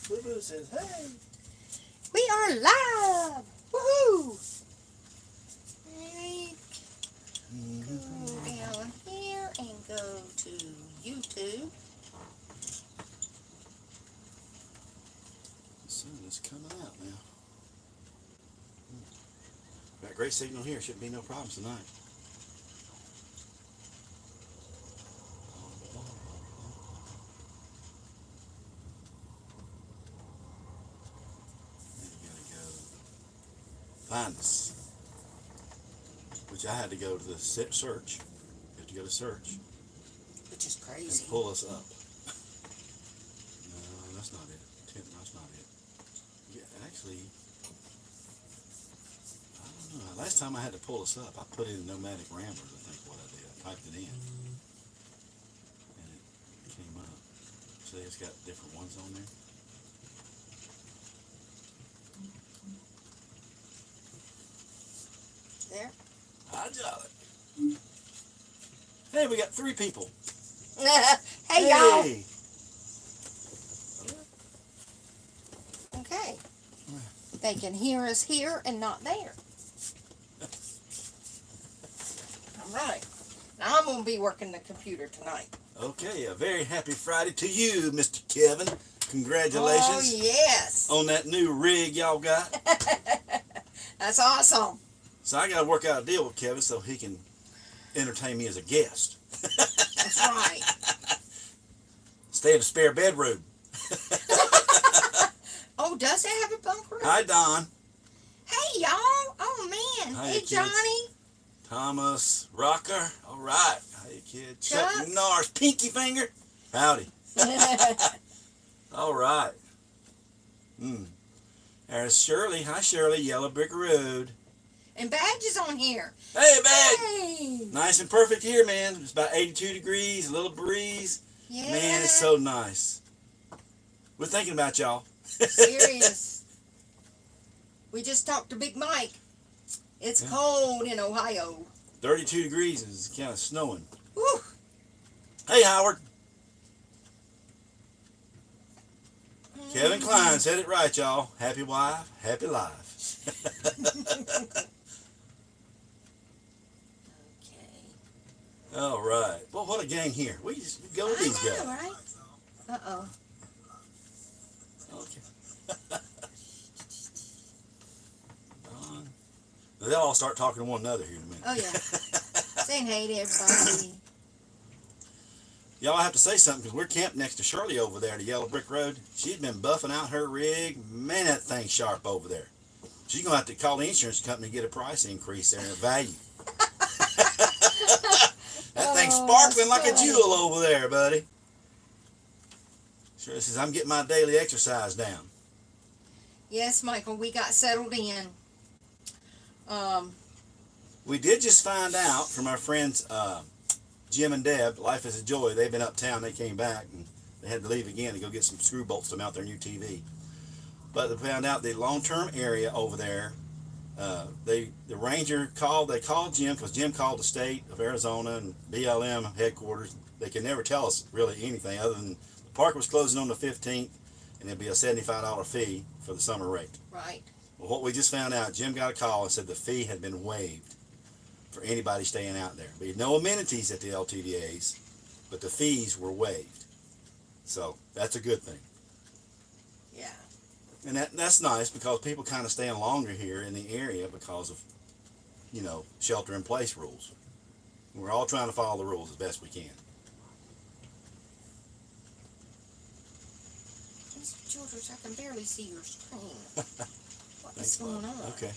Boo-Boo says, hey. We are live! Woohoo! Right. Go down here and go to YouTube. The sun is coming out now. Got great signal here. Shouldn't be no problems tonight. Find us, which I had to go to the search. You have to go to search. Which is crazy. And pull us up. No, that's not it. That's not it. Yeah, actually, I don't know. Last time I had to pull us up, I put in Nomadic Ramblers, I think what I did. I typed it in. And it came up. See, it's got different ones on there. There. Hi, Jolly. Hey, we got 3 people. Hey, y'all. Okay. They can hear us here and not there. All right. Now I'm going to be working the computer tonight. Okay, a very happy Friday to you, Mr. Kevin. Congratulations. Oh, yes. On that new rig y'all got. That's awesome. So I got to work out a deal with Kevin so he can entertain me as a guest. That's right. Stay in a spare bedroom. Oh, does it have a bunk room? Hi, Don. Hey, y'all. Oh, man. Hi, hey, kids. Johnny. Thomas, Rocker. All right. Hey, kid. Chuck. Chuck Norris, Pinky Finger. Howdy. All right. There's Shirley. Hi, Shirley. Yellow Brick Road. And Badge is on here. Hey, Badge. Hey. Nice and perfect here, man. It's about 82 degrees, a little breeze. Yeah. Man, it's so nice. We're thinking about y'all. Serious. We just talked to Big Mike. It's cold in Ohio. 32 degrees and it's kind of snowing. Whew. Hey, Howard. Kevin Klein said it right, y'all. Happy wife, happy life. Okay. All right. Well, what a gang here. We just go with these guys. Right? Uh-oh. Okay. They'll all start talking to one another here in a minute. Oh, yeah. Saying hey to everybody. Y'all have to say something because we're camped next to Shirley over there at Yellow Brick Road. She's been buffing out her rig. Man, that thing's sharp over there. She's going to have to call the insurance company to get a price increase there in value. That thing's sparkling like a jewel over there, buddy. Shirley says, I'm getting my daily exercise down. Yes, Michael, we got settled in. We did just find out from our friends Jim and Deb, Life is a Joy. They've been uptown. They came back and they had to leave again to go get some screw bolts to mount their new TV. But they found out the long-term area over there. The ranger called. They called Jim because Jim called the state of Arizona and BLM headquarters. They could never tell us really anything other than the park was closing on the 15th, and it'd be a $75 fee for the summer rate. Right. Well, what we just found out, Jim got a call and said the fee had been waived for anybody staying out there. There'd be no amenities at the LTVAs, but the fees were waived. So that's a good thing. Yeah. And that's nice because people kind of staying longer here in the area because of, shelter-in-place rules. We're all trying to follow the rules as best we can. Mr. Childress, I can barely see your screen. What is going on? Okay.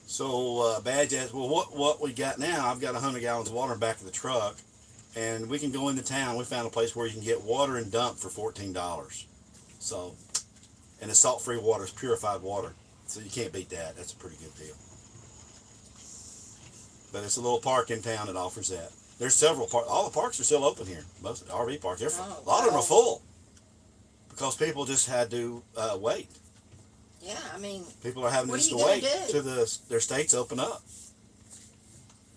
So Badge asked, well, what we got now, I've got 100 gallons of water in the back of the truck, and we can go into town. We found a place where you can get water and dump for $14. So, and it's salt-free water, it's purified water. So you can't beat that. That's a pretty good deal. But it's a little park in town that offers that. There's several parks. All the parks are still open here. Most of the RV parks. A lot of them are full because people just had to wait. Yeah, I mean, people are having just to wait till their states open up.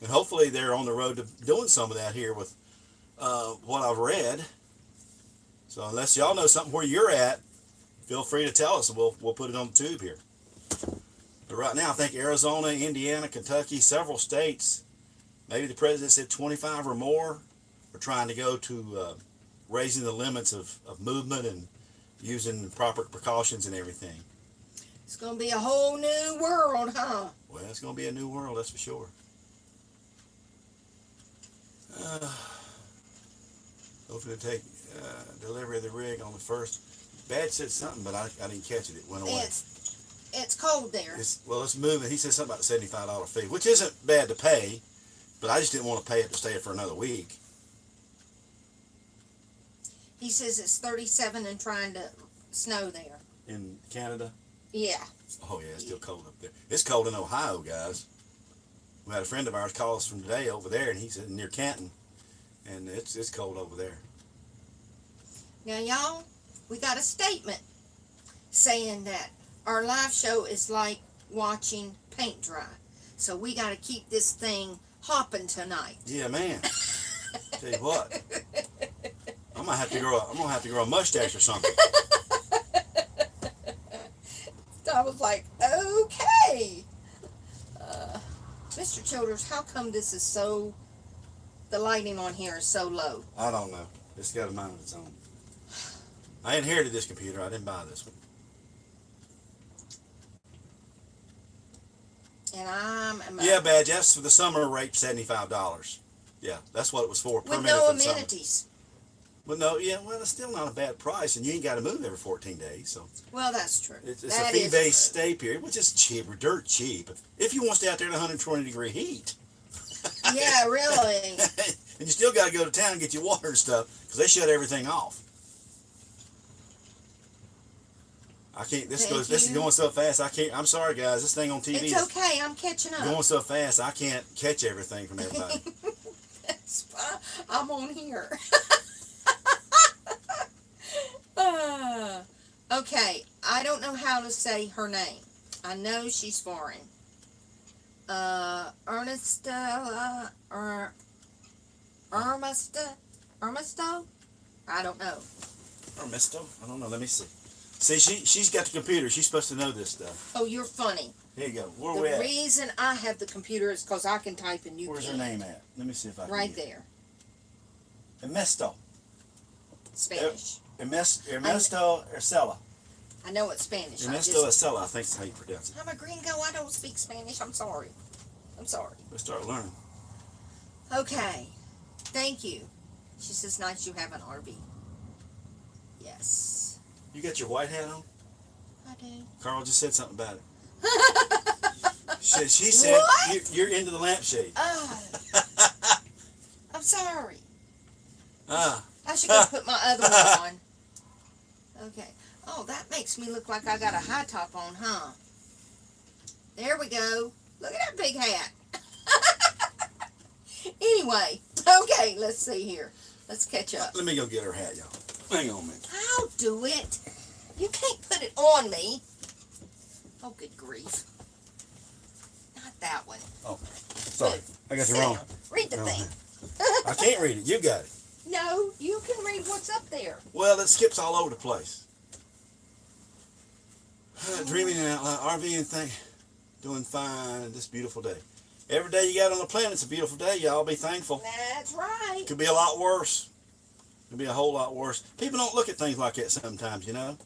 And hopefully they're on the road to doing some of that here with what I've read. So unless y'all know something where you're at, feel free to tell us, and we'll put it on the tube here. But right now, I think Arizona, Indiana, Kentucky, several states, maybe the president said 25 or more, are trying to go to raising the limits of movement and using proper precautions and everything. It's going to be a whole new world, huh? Well, it's going to be a new world, that's for sure. Hopefully to take delivery of the rig on the 1st. Badge said something, but I didn't catch it. It went away. It's cold there. It's moving. He said something about the $75 fee, which isn't bad to pay, but I just didn't want to pay it to stay for another week. He says it's 37 and trying to snow there. In Canada? Yeah. Oh, yeah, it's still cold up there. It's cold in Ohio, guys. We had a friend of ours call us from today over there, and he said near Canton, and it's cold over there. Now, y'all, we got a statement saying that our live show is like watching paint dry. So we got to keep this thing hopping tonight. Yeah, man. Tell you what, I'm gonna have to grow a mustache or something. I was like, okay. Mr. Childers, how come this is so, the lighting on here is so low? I don't know. It's got a mind of its own. I inherited this computer. I didn't buy this one. And Yeah, Badge, that's for the summer rate, $75. Yeah, that's what it was for. with no amenities. Well, no, yeah, well, it's still not a bad price, and you ain't got to move every 14 days, so. Well, that's true. It's a fee-based stay period, which is cheap, or dirt cheap. If you want to stay out there in 120-degree heat. Yeah, really. And you still got to go to town and get your water and stuff, because they shut everything off. I can't, this is going so fast, I'm sorry, guys, this thing on TV It's okay, I'm catching up. Going so fast, I can't catch everything from everybody. That's fine. I'm on here. Okay, I don't know how to say her name. I know she's foreign. Ernesto? I don't know. Ernesto? I don't know, let me see. See, she's got the computer. She's supposed to know this stuff. Oh, you're funny. Here you go. Where are we at? The reason I have the computer is because I can type and you Where's can't. her name at? Let me see if I can Right get there. Ernesto. Spanish. Ernesto Ercela. I know it's Spanish. Ernesto Ercela, I think that's how you pronounce it. I'm a gringo. I don't speak Spanish. I'm sorry. We'll start learning. Okay. Thank you. She says, nice you have an RV. Yes. You got your white hat on? I do. Carl just said something about it. She said, you're into the lampshade. Oh. I'm sorry. Ah. I should go put my other one on. Okay. Oh, that makes me look like I got a high top on, huh? There we go. Look at that big hat. Anyway, okay, let's see here. Let's catch up. Let me go get her hat, y'all. Hang on a minute. I'll do it. You can't put it on me. Oh, good grief. Not that one. Oh, sorry. I got you wrong. Read the thing. I can't read it. You got it. No, you can read what's up there. Well, it skips all over the place. Dreaming out loud, RVing thing, doing fine this beautiful day. Every day you got on the planet's a beautiful day. Y'all be thankful. That's right. Could be a lot worse. Could be a whole lot worse. People don't look at things like that sometimes, you know.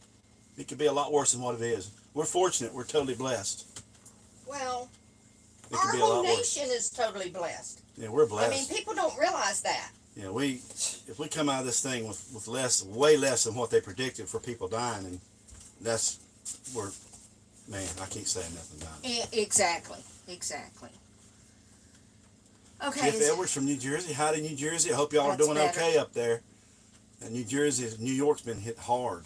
It could be a lot worse than what it is. We're fortunate. We're totally blessed. Well, It our could be a whole lot worse. nation is totally blessed. Yeah, we're blessed. I mean, people don't realize that. Yeah, if we come out of this thing with way less than what they predicted for people dying, and man, I can't say nothing about it. Exactly. Okay. Jeff Edwards from New Jersey. Howdy, New Jersey. I hope y'all are That's doing better. okay up there. And New York's been hit hard.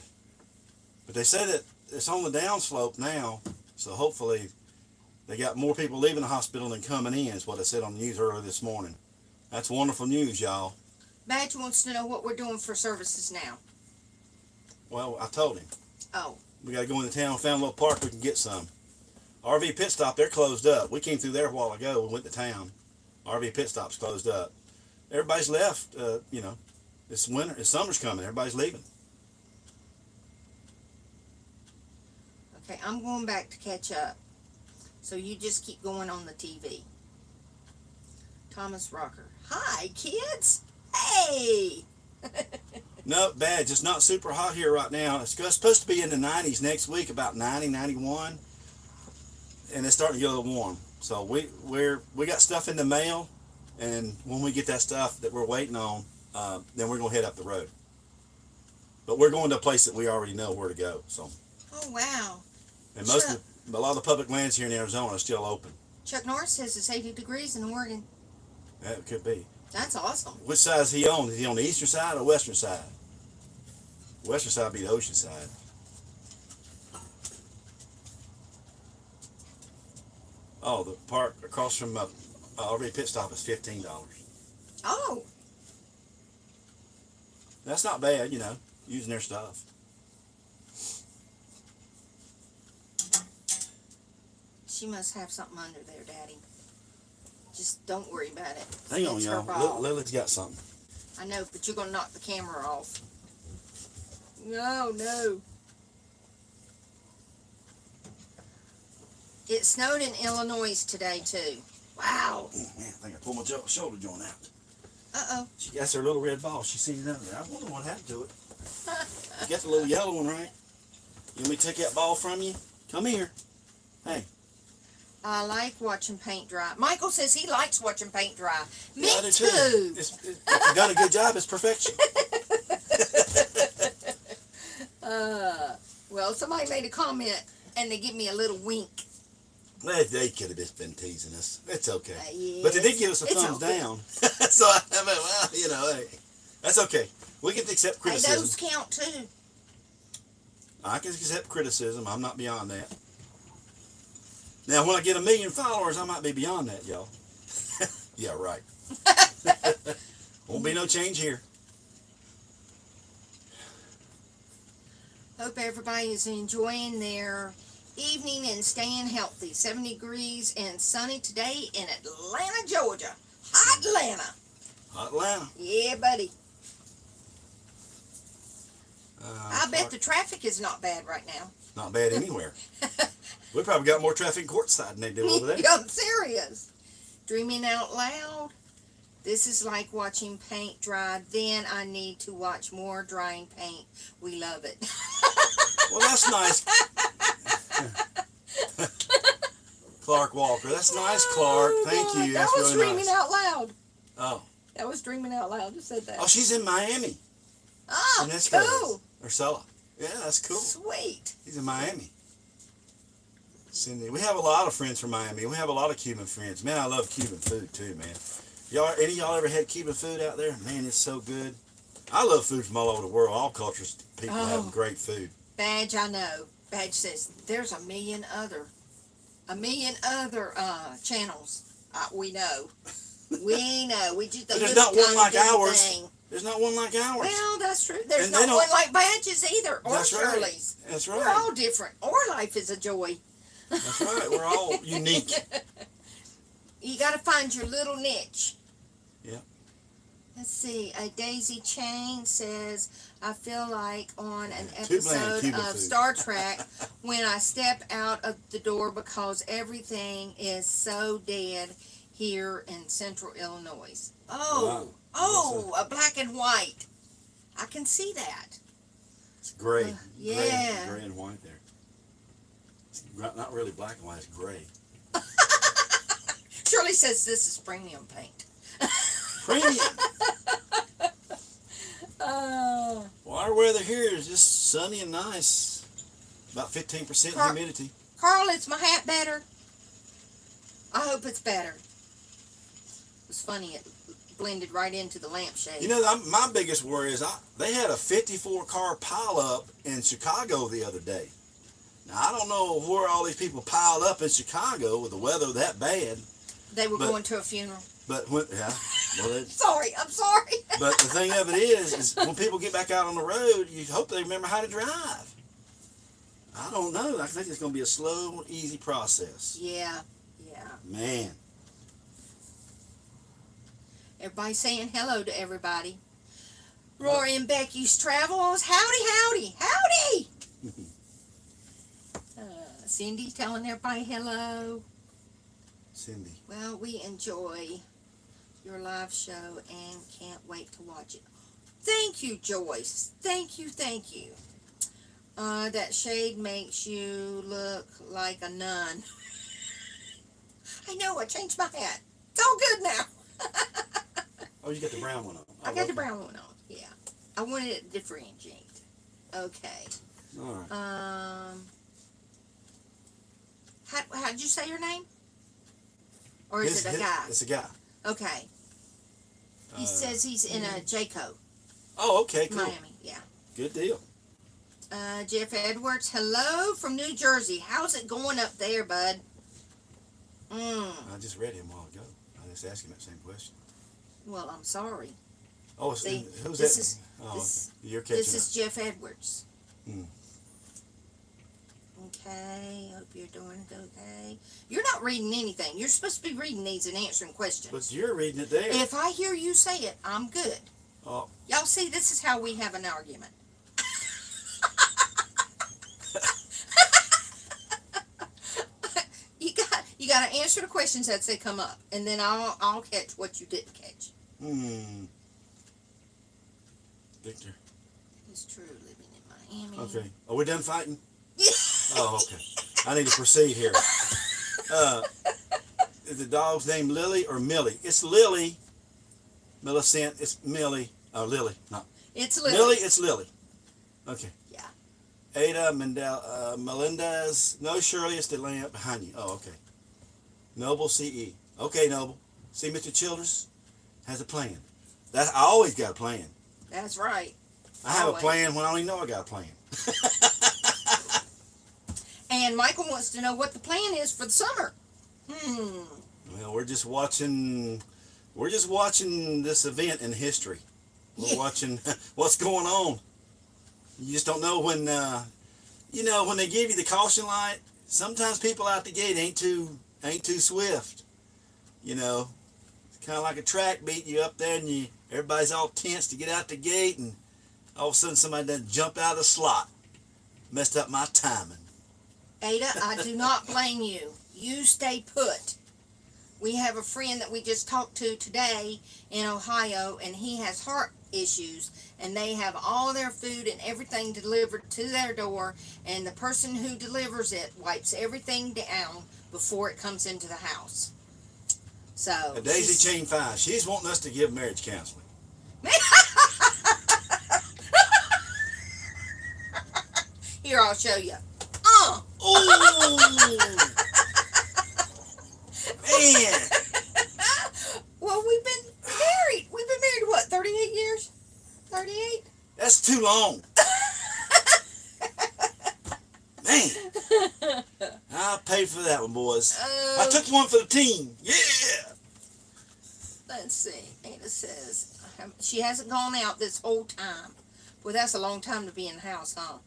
But they say that it's on the downslope now, so hopefully they got more people leaving the hospital than coming in, is what I said on the news earlier this morning. That's wonderful news, y'all. Badge wants to know what we're doing for services now. Well, I told him. Oh. We got to go into town and found a little park we can get some. RV Pit Stop, they're closed up. We came through there a while ago. We went to town. RV Pit Stop's closed up. Everybody's left, It's winter. It's summer's coming. Everybody's leaving. Okay, I'm going back to catch up. So you just keep going on the TV. Thomas Rocker. Hi, kids. Hey. No, bad. Just not super hot here right now. It's supposed to be in the 90s next week, about 90, 91. And it's starting to get a little warm. So we got stuff in the mail. And when we get that stuff that we're waiting on, then we're going to head up the road. But we're going to a place that we already know where to go. So. Oh, wow. And a lot of the public lands here in Arizona are still open. Chuck Norris says it's 80 degrees in Oregon. That could be. That's awesome. Which side is he on? Is he on the eastern side or western side? Western side would be the ocean side. Oh, the park across from RV pit stop is $15. Oh. That's not bad, you know, using their stuff. She must have something under there, Daddy. Just don't worry about it. Hang on, It's her y'all. ball. Lily's got something. I know, but you're going to knock the camera off. No. It snowed in Illinois today, too. Wow. Oh, man, I think I pulled my shoulder joint out. Uh-oh. She got her little red ball. She seen it under there. I wonder what happened to it. You got the little yellow one, right? You want me to take that ball from you? Come here. Hey. I like watching paint dry. Michael says he likes watching paint dry. Me I do too. If you've done a good job, it's perfection. Well, somebody made a comment and they give me a little wink. They could have just been teasing us. It's okay. Yes. But they did give us a It's thumbs okay. down. So, I mean, well, you know, hey, that's okay. We can accept Hey, criticism. those count too. I can accept criticism. I'm not beyond that. Now, when I get 1 million followers, I might be beyond that, y'all. Yeah, right. Won't be no change here. Hope everybody is enjoying their evening and staying healthy. 70 degrees and sunny today in Atlanta, Georgia. Hot Atlanta. Hot Atlanta. Yeah, buddy. I bet the traffic is not bad right now. Not bad anywhere. We probably got more traffic in Courtside than they do over there. I'm serious. Dreaming out loud. This is like watching paint dry. Then I need to watch more drying paint. We love it. Well, that's nice. Clark Walker. That's nice, Clark. Thank you. That That's was really dreaming nice. out loud. Oh. That was dreaming out loud. Just said that. Oh, she's in Miami. Oh, And that's cool. Ursula. Yeah, that's cool. Sweet. He's in Miami. Cindy. We have a lot of friends from Miami. We have a lot of Cuban friends. Man, I love Cuban food too, man. Any of y'all ever had Cuban food out there? Man, it's so good. I love food from all over the world. All cultures, people have great food. Badge, I know. Badge says there's a million other channels. We know. We know. We just don't. But there's not one like ours. Thing. There's not one like ours. Well, that's true. There's And not they one like Badge's either, or That's right. Shirley's. That's We're right. all different. Our life is a joy. That's right. We're all unique. You got to find your little niche. Yeah. Let's see. A Daisy Chain says, I feel like on an Too bland, episode Cuban of food. Star Trek when I step out of the door because everything is so dead here in central Illinois. Oh, Wow. a black and white. I can see that. It's gray. Yeah. Gray and white there. It's not really black and white. It's gray. Shirley says this is premium paint. Premium. Well, our weather here is just sunny and nice. About 15% humidity. Carl, is my hat better? I hope it's better. It was funny. It blended right into the lampshade. You know, my biggest worry is they had a 54-car pileup in Chicago the other day. Now, I don't know where all these people piled up in Chicago with the weather that bad. They were going to a funeral. But when, yeah, well, I'm sorry. but the thing of it is when people get back out on the road, you hope they remember how to drive. I don't know. I think it's going to be a slow, easy process. Yeah. Man. Everybody saying hello to everybody. Rory and Becky's Travels. Howdy. Cindy telling everybody hello. Cindy. Well, we enjoy your live show and can't wait to watch it. Thank you, Joyce. Thank you, thank you. That shade makes you look like a nun. I know, I changed my hat. It's all good now. Oh, you got the brown one on. I got the brown one on, yeah. I wanted it to differentiate. Okay. All right. How'd you say your name? Or is it a guy? It's a guy. Okay. He says he's in a Jayco. Oh, okay, cool. Miami, yeah. Good deal. Jeff Edwards, hello from New Jersey. How's it going up there, bud? I just read him a while ago. I just asked him that same question. Well, I'm sorry. Oh, See, who's this that? is Okay. You're catching this up. is Jeff Edwards. Hmm. Okay, hope you're doing okay. You're not reading anything. You're supposed to be reading these and answering questions. But you're reading it there. If I hear you say it, I'm good. Oh. Y'all see, this is how we have an argument. You got to answer the questions as they come up, and then I'll catch what you didn't catch. Victor. It's true living in Miami. Okay. Are we done fighting? Yeah. Oh, okay. I need to proceed here. Is the dog's name Lily or Millie? It's Lily. Millicent. It's Millie. Oh, Lily. No. It's Lily. Lily. It's Lily. Okay. Yeah. Ada Melendez. No, Shirley. It's the lamp behind you. Oh, okay. Noble CE. Okay, Noble. See, Mr. Childress has a plan. I always got a plan. That's right. I have a plan when I don't even know I got a plan. And Michael wants to know what the plan is for the summer. Well, we're just watching this event in history. We're watching what's going on. You just don't know when when they give you the caution light, sometimes people out the gate ain't too swift. It's kind of like a track beating you up there, and everybody's all tense to get out the gate, and all of a sudden somebody doesn't jump out of the slot. Messed up my timing. Ada, I do not blame you. You stay put. We have a friend that we just talked to today in Ohio, and he has heart issues, and they have all their food and everything delivered to their door, and the person who delivers it wipes everything down before it comes into the house. So Daisy Chain 5, she's wanting us to give marriage counseling. Here, I'll show you. Oh! Man! Well, we've been married. We've been married, what, 38 years? 38? That's too long. Man! I'll pay for that one, boys. I took one for the team. Yeah! Let's see. Ada says she hasn't gone out this whole time. Boy, that's a long time to be in the house, huh?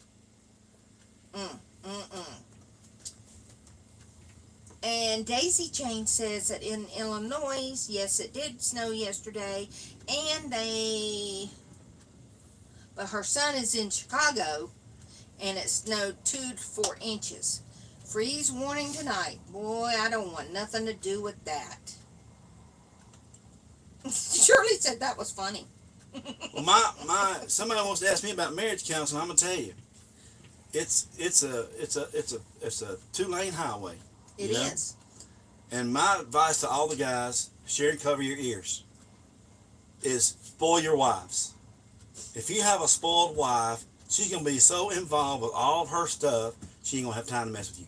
And Daisy Jane says that in Illinois, yes, it did snow yesterday, but her son is in Chicago, and it snowed 2 to 4 inches. Freeze warning tonight. Boy, I don't want nothing to do with that. Shirley said that was funny. Well, somebody wants to ask me about marriage counseling. I'm gonna tell you, it's a 2-lane highway. It is. And my advice to all the guys, share and cover your ears, is spoil your wives. If you have a spoiled wife, she's gonna be so involved with all of her stuff, she ain't gonna have time to mess with you.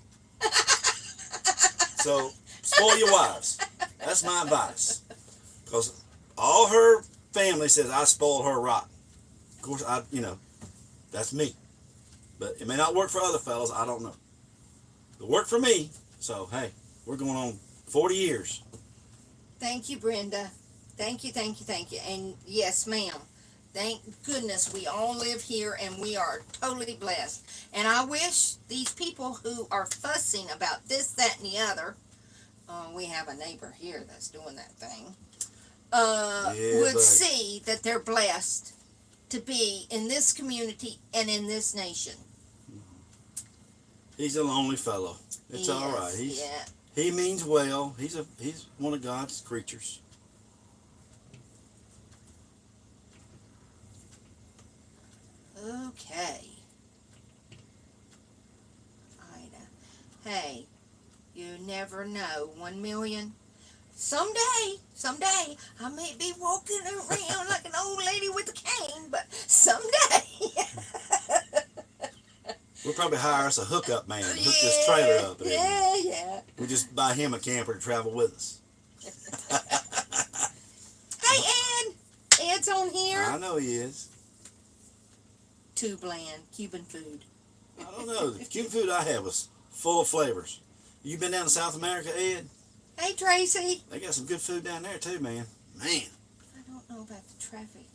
So spoil your wives. That's my advice. Because all her family says I spoiled her rotten. Of course, that's me. But it may not work for other fellas. I don't know. It worked for me. So, hey, we're going on 40 years. Thank you, Brenda. Thank you, thank you, thank you. And yes, ma'am. Thank goodness we all live here and we are totally blessed. And I wish these people who are fussing about this, that, and the other, we have a neighbor here that's doing that thing, would see that they're blessed to be in this community and in this nation. He's a lonely fellow. It's all right. He means well. He's one of God's creatures. Okay. Ida. Hey, you never know. 1 million. Someday, I may be walking around like an old lady with a cane, but someday. We'll probably hire us a hookup man, hook this trailer up. Yeah. We just buy him a camper to travel with us. Hey, Ed. Ed's on here. I know he is. Too bland. Cuban food. I don't know. The Cuban food I had was full of flavors. You been down to South America, Ed? Hey, Tracy. They got some good food down there too, man. Man. I don't know about the traffic,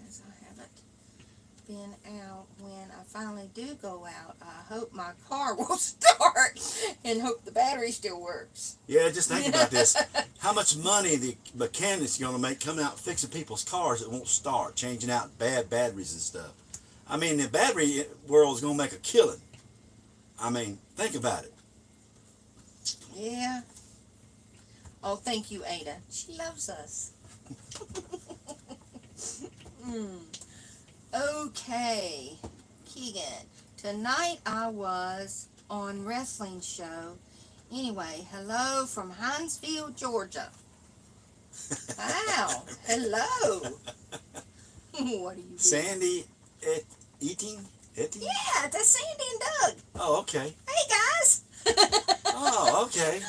as I haven't been out. When I finally do go out, I hope my car will start and hope the battery still works. Yeah, just think about this. How much money the mechanic's going to make coming out fixing people's cars that won't start, changing out bad batteries and stuff. I mean, the battery world is going to make a killing. I mean, think about it. Yeah. Oh, thank you, Ada. She loves us. Okay, Keegan. Tonight I was on wrestling show. Anyway, hello from Hinesville, Georgia. Wow. Hello. What are you doing? Sandy Eating? Yeah, that's Sandy and Doug. Oh, okay. Hey, guys. Oh, okay.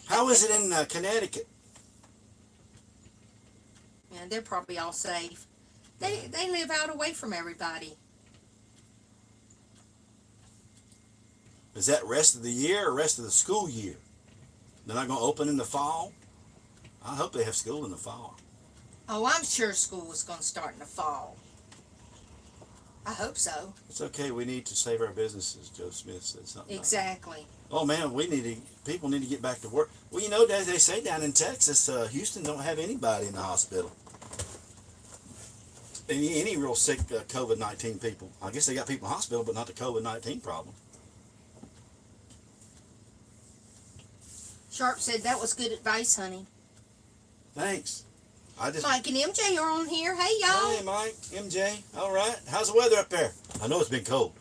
How is it in Connecticut? Yeah, they're probably all safe. They live out away from everybody. Is that rest of the year or rest of the school year? They're not going to open in the fall? I hope they have school in the fall. Oh, I'm sure school is going to start in the fall. I hope so. It's okay. We need to save our businesses, Joe Smith said something. Exactly. Oh, man, people need to get back to work. Well, you know, they say down in Texas, Houston don't have anybody in the hospital. Any real sick COVID-19 people. I guess they got people in the hospital, but not the COVID-19 problem. Sharp said that was good advice, honey. Thanks. Mike and MJ are on here. Hey, y'all. Hey, Mike, MJ. All right. How's the weather up there? I know it's been cold.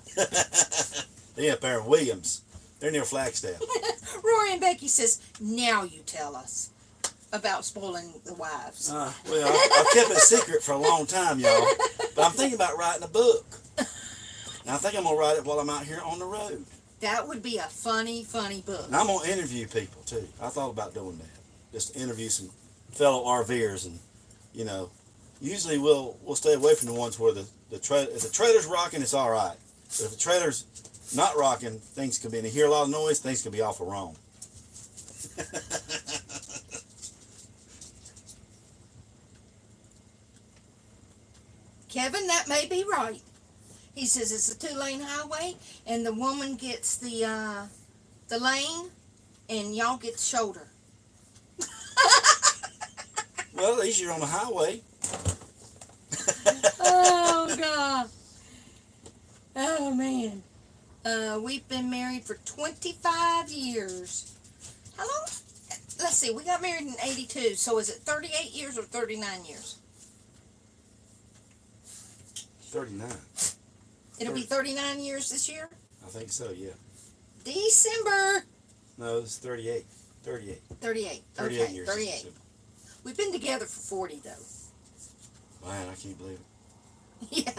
They up there in Williams. They're near Flagstaff. Rory and Becky says, now you tell us about spoiling the wives. Well, I've kept it secret for a long time, y'all. But I'm thinking about writing a book. And I think I'm going to write it while I'm out here on the road. That would be a funny book. And I'm going to interview people, too. I thought about doing that. Just interview some fellow RVers. And, you know, usually we'll stay away from the ones where if the trailer's rocking, it's all right. But if the trailer's not rocking, things can be, and you hear a lot of noise, things can be awful wrong. Kevin, that may be right. He says it's a 2-lane highway, and the woman gets the lane, and y'all get the shoulder. Well, at least you're on the highway. Oh, God. Oh, man. We've been married for 25 years. How long? Let's see. We got married in 82. So is it 38 years or 39 years? 39. It'll be 39 years this year? I think so, yeah. December. No, it's 38. 38. 38. 38 Okay, years. 38. We've been together for 40, though. Man, I can't believe it. Yeah.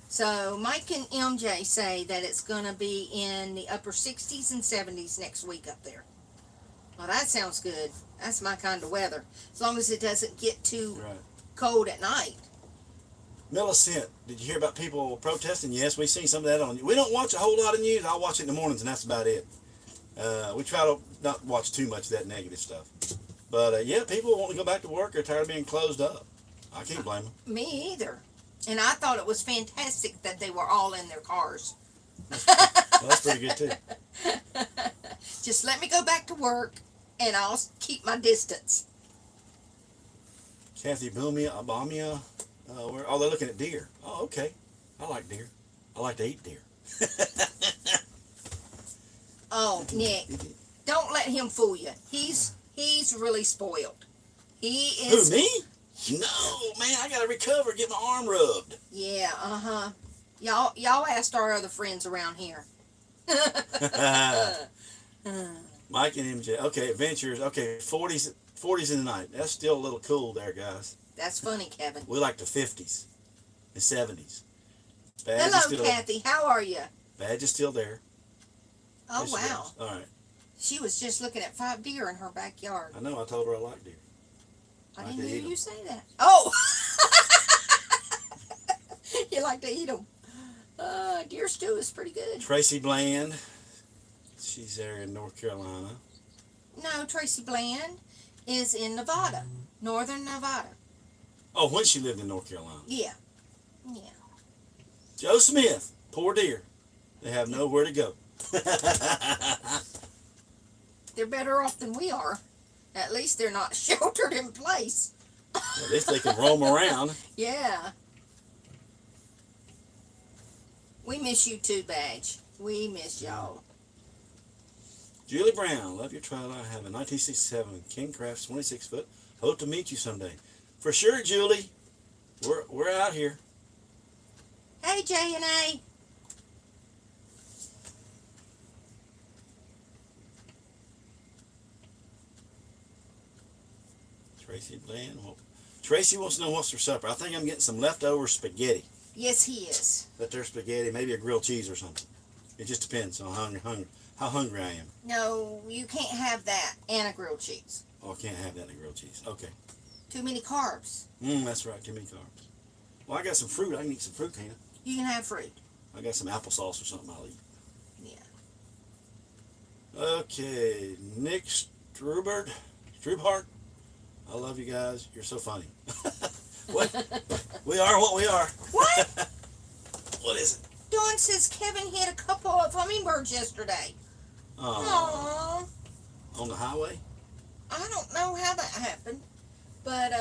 So Mike and MJ say that it's going to be in the upper 60s and 70s next week up there. Well, that sounds good. That's my kind of weather. As long as it doesn't get too cold at night. Millicent, did you hear about people protesting? Yes, we've seen some of that on. We don't watch a whole lot of news. I watch it in the mornings, and that's about it. We try to not watch too much of that negative stuff. But, yeah, people want to go back to work. They're tired of being closed up. I can't blame them. Me either. And I thought it was fantastic that they were all in their cars. Well, that's pretty good, too. Just let me go back to work, and I'll keep my distance. Kathy Abamia, they're looking at deer. Oh, okay. I like deer. I like to eat deer. Oh, Nick, don't let him fool you. He's really spoiled. He is. Who, me? No, man, I gotta recover, get my arm rubbed. Yeah, Y'all asked our other friends around here. Mike and MJ. Okay, adventures. Okay, 40s in the night. That's still a little cool there, guys. That's funny, Kevin. We like the 50s and 70s. Hello, Kathy. How are you? Badge is still there. Oh, Yes, wow. all right. She was just looking at 5 deer in her backyard. I know. I told her I like deer. I like didn't to hear eat 'em. you say that. Oh! You like to eat them. Deer stew is pretty good. Tracy Bland. She's there in North Carolina. No, Tracy Bland is in Nevada. Northern Nevada. Oh, when she lived in North Carolina. Yeah. Yeah. Joe Smith. Poor deer. They have nowhere to go. They're better off than we are. At least they're not sheltered in place. At least they can roam around. Yeah. We miss you too, Badge. We miss y'all. Julie Brown, love your trailer. I have a 1967 King Crafts 26 foot. Hope to meet you someday. For sure, Julie. We're out here. Hey, J&A. Tracy Bland. Well, Tracy wants to know what's for supper. I think I'm getting some leftover spaghetti. Yes, he is. That there's spaghetti, maybe a grilled cheese or something. It just depends on how hungry I am. No, you can't have that and a grilled cheese. Oh, I can't have that in a grilled cheese. Okay. Too many carbs. That's right. Too many carbs. Well, I got some fruit. I can eat some fruit, can't I? You can have fruit. I got some applesauce or something I'll eat. Yeah. Okay, Nick Strubhart. I love you guys. You're so funny. What? We are what we are. What? What is it? Dawn says Kevin hit a couple of hummingbirds yesterday. Oh. Aww. On the highway? I don't know how that happened, but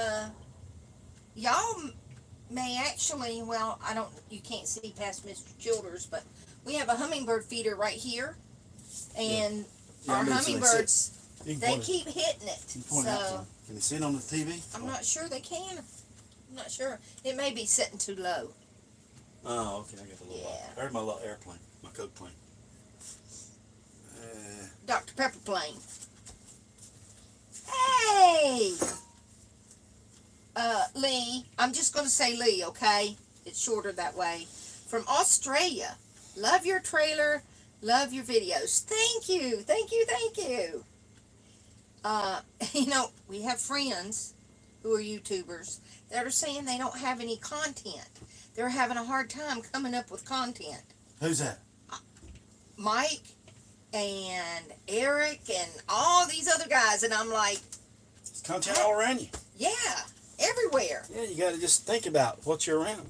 y'all may actually, well, you can't see past Mr. Childers, but we have a hummingbird feeder right here, and our hummingbirds, they keep hitting it. So can you see it on the TV? I'm not sure they can. I'm not sure. It may be setting too low. Oh, okay. I got the little. Yeah. There's my little airplane, my Coke plane. Dr. Pepper plane. Hey! Lee, I'm just going to say Lee, okay? It's shorter that way. From Australia. Love your trailer. Love your videos. Thank you. Thank you. Thank you. We have friends who are YouTubers that are saying they don't have any content. They're having a hard time coming up with content. Who's that? Mike and Eric and all these other guys, and I'm like, It's content all around you. yeah, everywhere. Yeah, you got to just think about what you're around.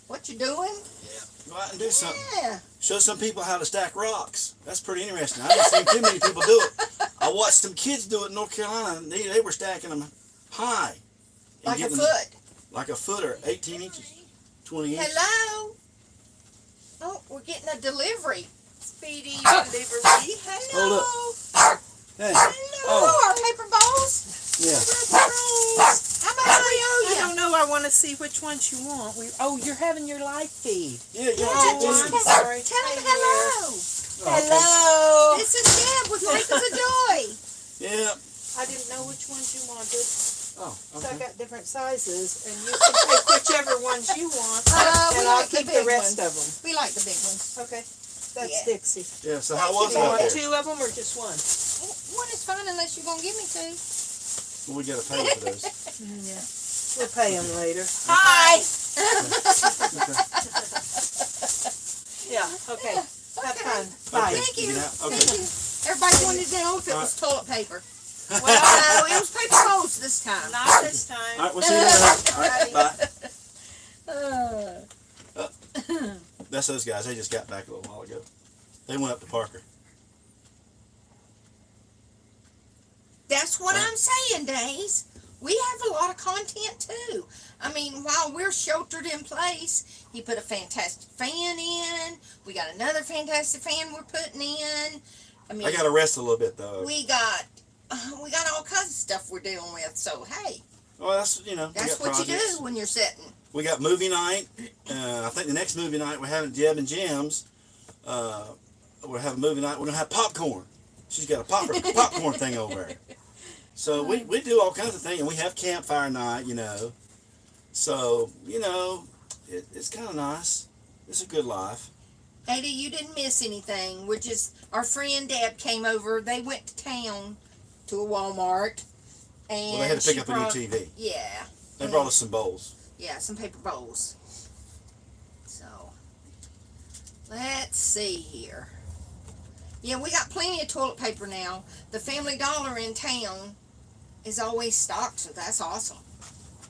What you doing? Yeah. Go out and do something. Yeah. Show some people how to stack rocks. That's pretty interesting. I haven't seen too many people do it. I watched some kids do it in North Carolina. And they were stacking them high. Like a getting foot. them like a foot or 18 inches, 20 inches. Hello? Oh, we're getting a delivery. Speedy delivery. Hello. Hold up. Hey. Hello. Our paper bowls. Yeah. Paper bowls. How much we owe I you? don't know. I want to see which ones you want. You're having your live feed. Yeah, yeah. Yeah, Listen. I'm sorry. Tell them Hey, hello. Oh, okay. Hello. This is Deb with Makers of Joy. Yeah. I didn't know which ones you wanted, Oh, so I okay. got different sizes, and you can take whichever ones you want, We and I'll like the keep big the rest ones. of them. We like the big ones. Okay, that's Yeah. Dixie. Yeah, so how was You it out want there? 2 of them or just one? One is fine unless you're going to give me two. Well, we got to pay for those. Yeah. We'll pay them later. Hi. Yeah. Okay. Have fun. Bye. Thank you. You get out? Okay. Thank you. Everybody wanted to know if it was toilet paper. Well, No, it was paper bowls this time. not this time. All right, we'll see you later. All right, bye. That's those guys. They just got back a little while ago. They went up to Parker. That's what I'm saying, Days. We have a lot of content too. I mean, while we're sheltered in place, he put a fantastic fan in. We got another fantastic fan we're putting in. I mean, I got to rest a little bit though. we got all kinds of stuff we're dealing with. So hey, Well, that's we that's got what projects. you do when you're sitting. We got movie night. I think the next movie night we're having Jeb and Jim's. We're having movie night. We're gonna have popcorn. She's got a popcorn thing over there. So we do all kinds of things, and we have campfire night. So it's kind of nice. It's a good life. Ada, you didn't miss anything. Our friend Deb came over. They went to town to a Walmart, and Well, they had to pick she up a new brought- TV. Yeah. They brought us some bowls. Yeah, some paper bowls. So, let's see here. Yeah, we got plenty of toilet paper now. The Family Dollar in town is always stocked, so that's awesome.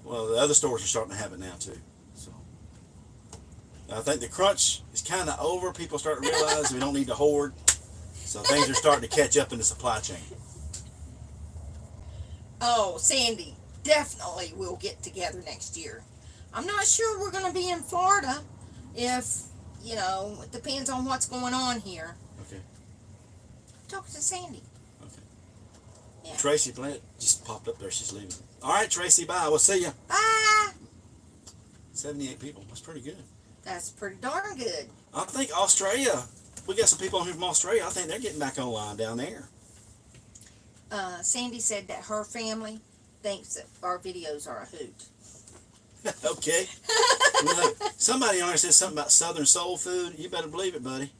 Well, the other stores are starting to have it now too. So I think the crunch is kind of over. People start to realize we don't need to hoard. So things are starting to catch up in the supply chain. Oh, Sandy, definitely we'll get together next year. I'm not sure we're going to be in Florida if, it depends on what's going on here. Okay. Talk to Sandy. Okay. Yeah. Tracy Blunt just popped up there. She's leaving. All right, Tracy. Bye. We'll see you. Bye. 78 people. That's pretty good. That's pretty darn good. I think Australia. We got some people on here from Australia. I think they're getting back online down there. Sandy said that her family thinks that our videos are a hoot. Okay. Look, somebody on there said something about Southern soul food. You better believe it, buddy.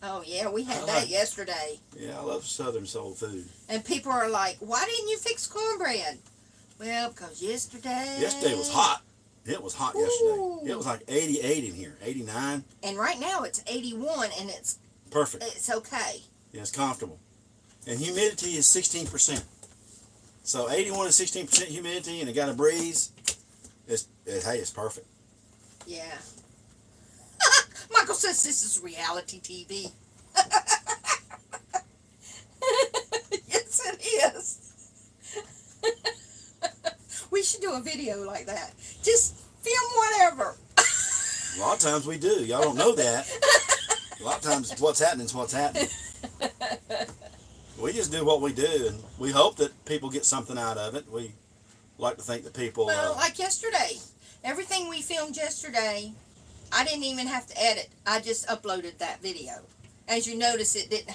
Oh, yeah, we had I that like- yesterday. Yeah, I love Southern soul food. And people are like, why didn't you fix cornbread? Well, because yesterday... Yesterday was hot. It was hot Ooh. yesterday. It was like 88 in here, 89. And right now it's 81, and it's Perfect. okay. Yeah, it's comfortable. And humidity is 16%. So 81 and 16% humidity, and it got a breeze. It's perfect. Yeah. Michael says this is reality TV. Yes, it is. We should do a video like that. Just film whatever. A lot of times we do. Y'all don't know that. A lot of times what's happening is what's happening. We just do what we do, and we hope that people get something out of it. We like to think that people... Well, like yesterday. Everything we filmed yesterday, I didn't even have to edit. I just uploaded that video. As you notice, it didn't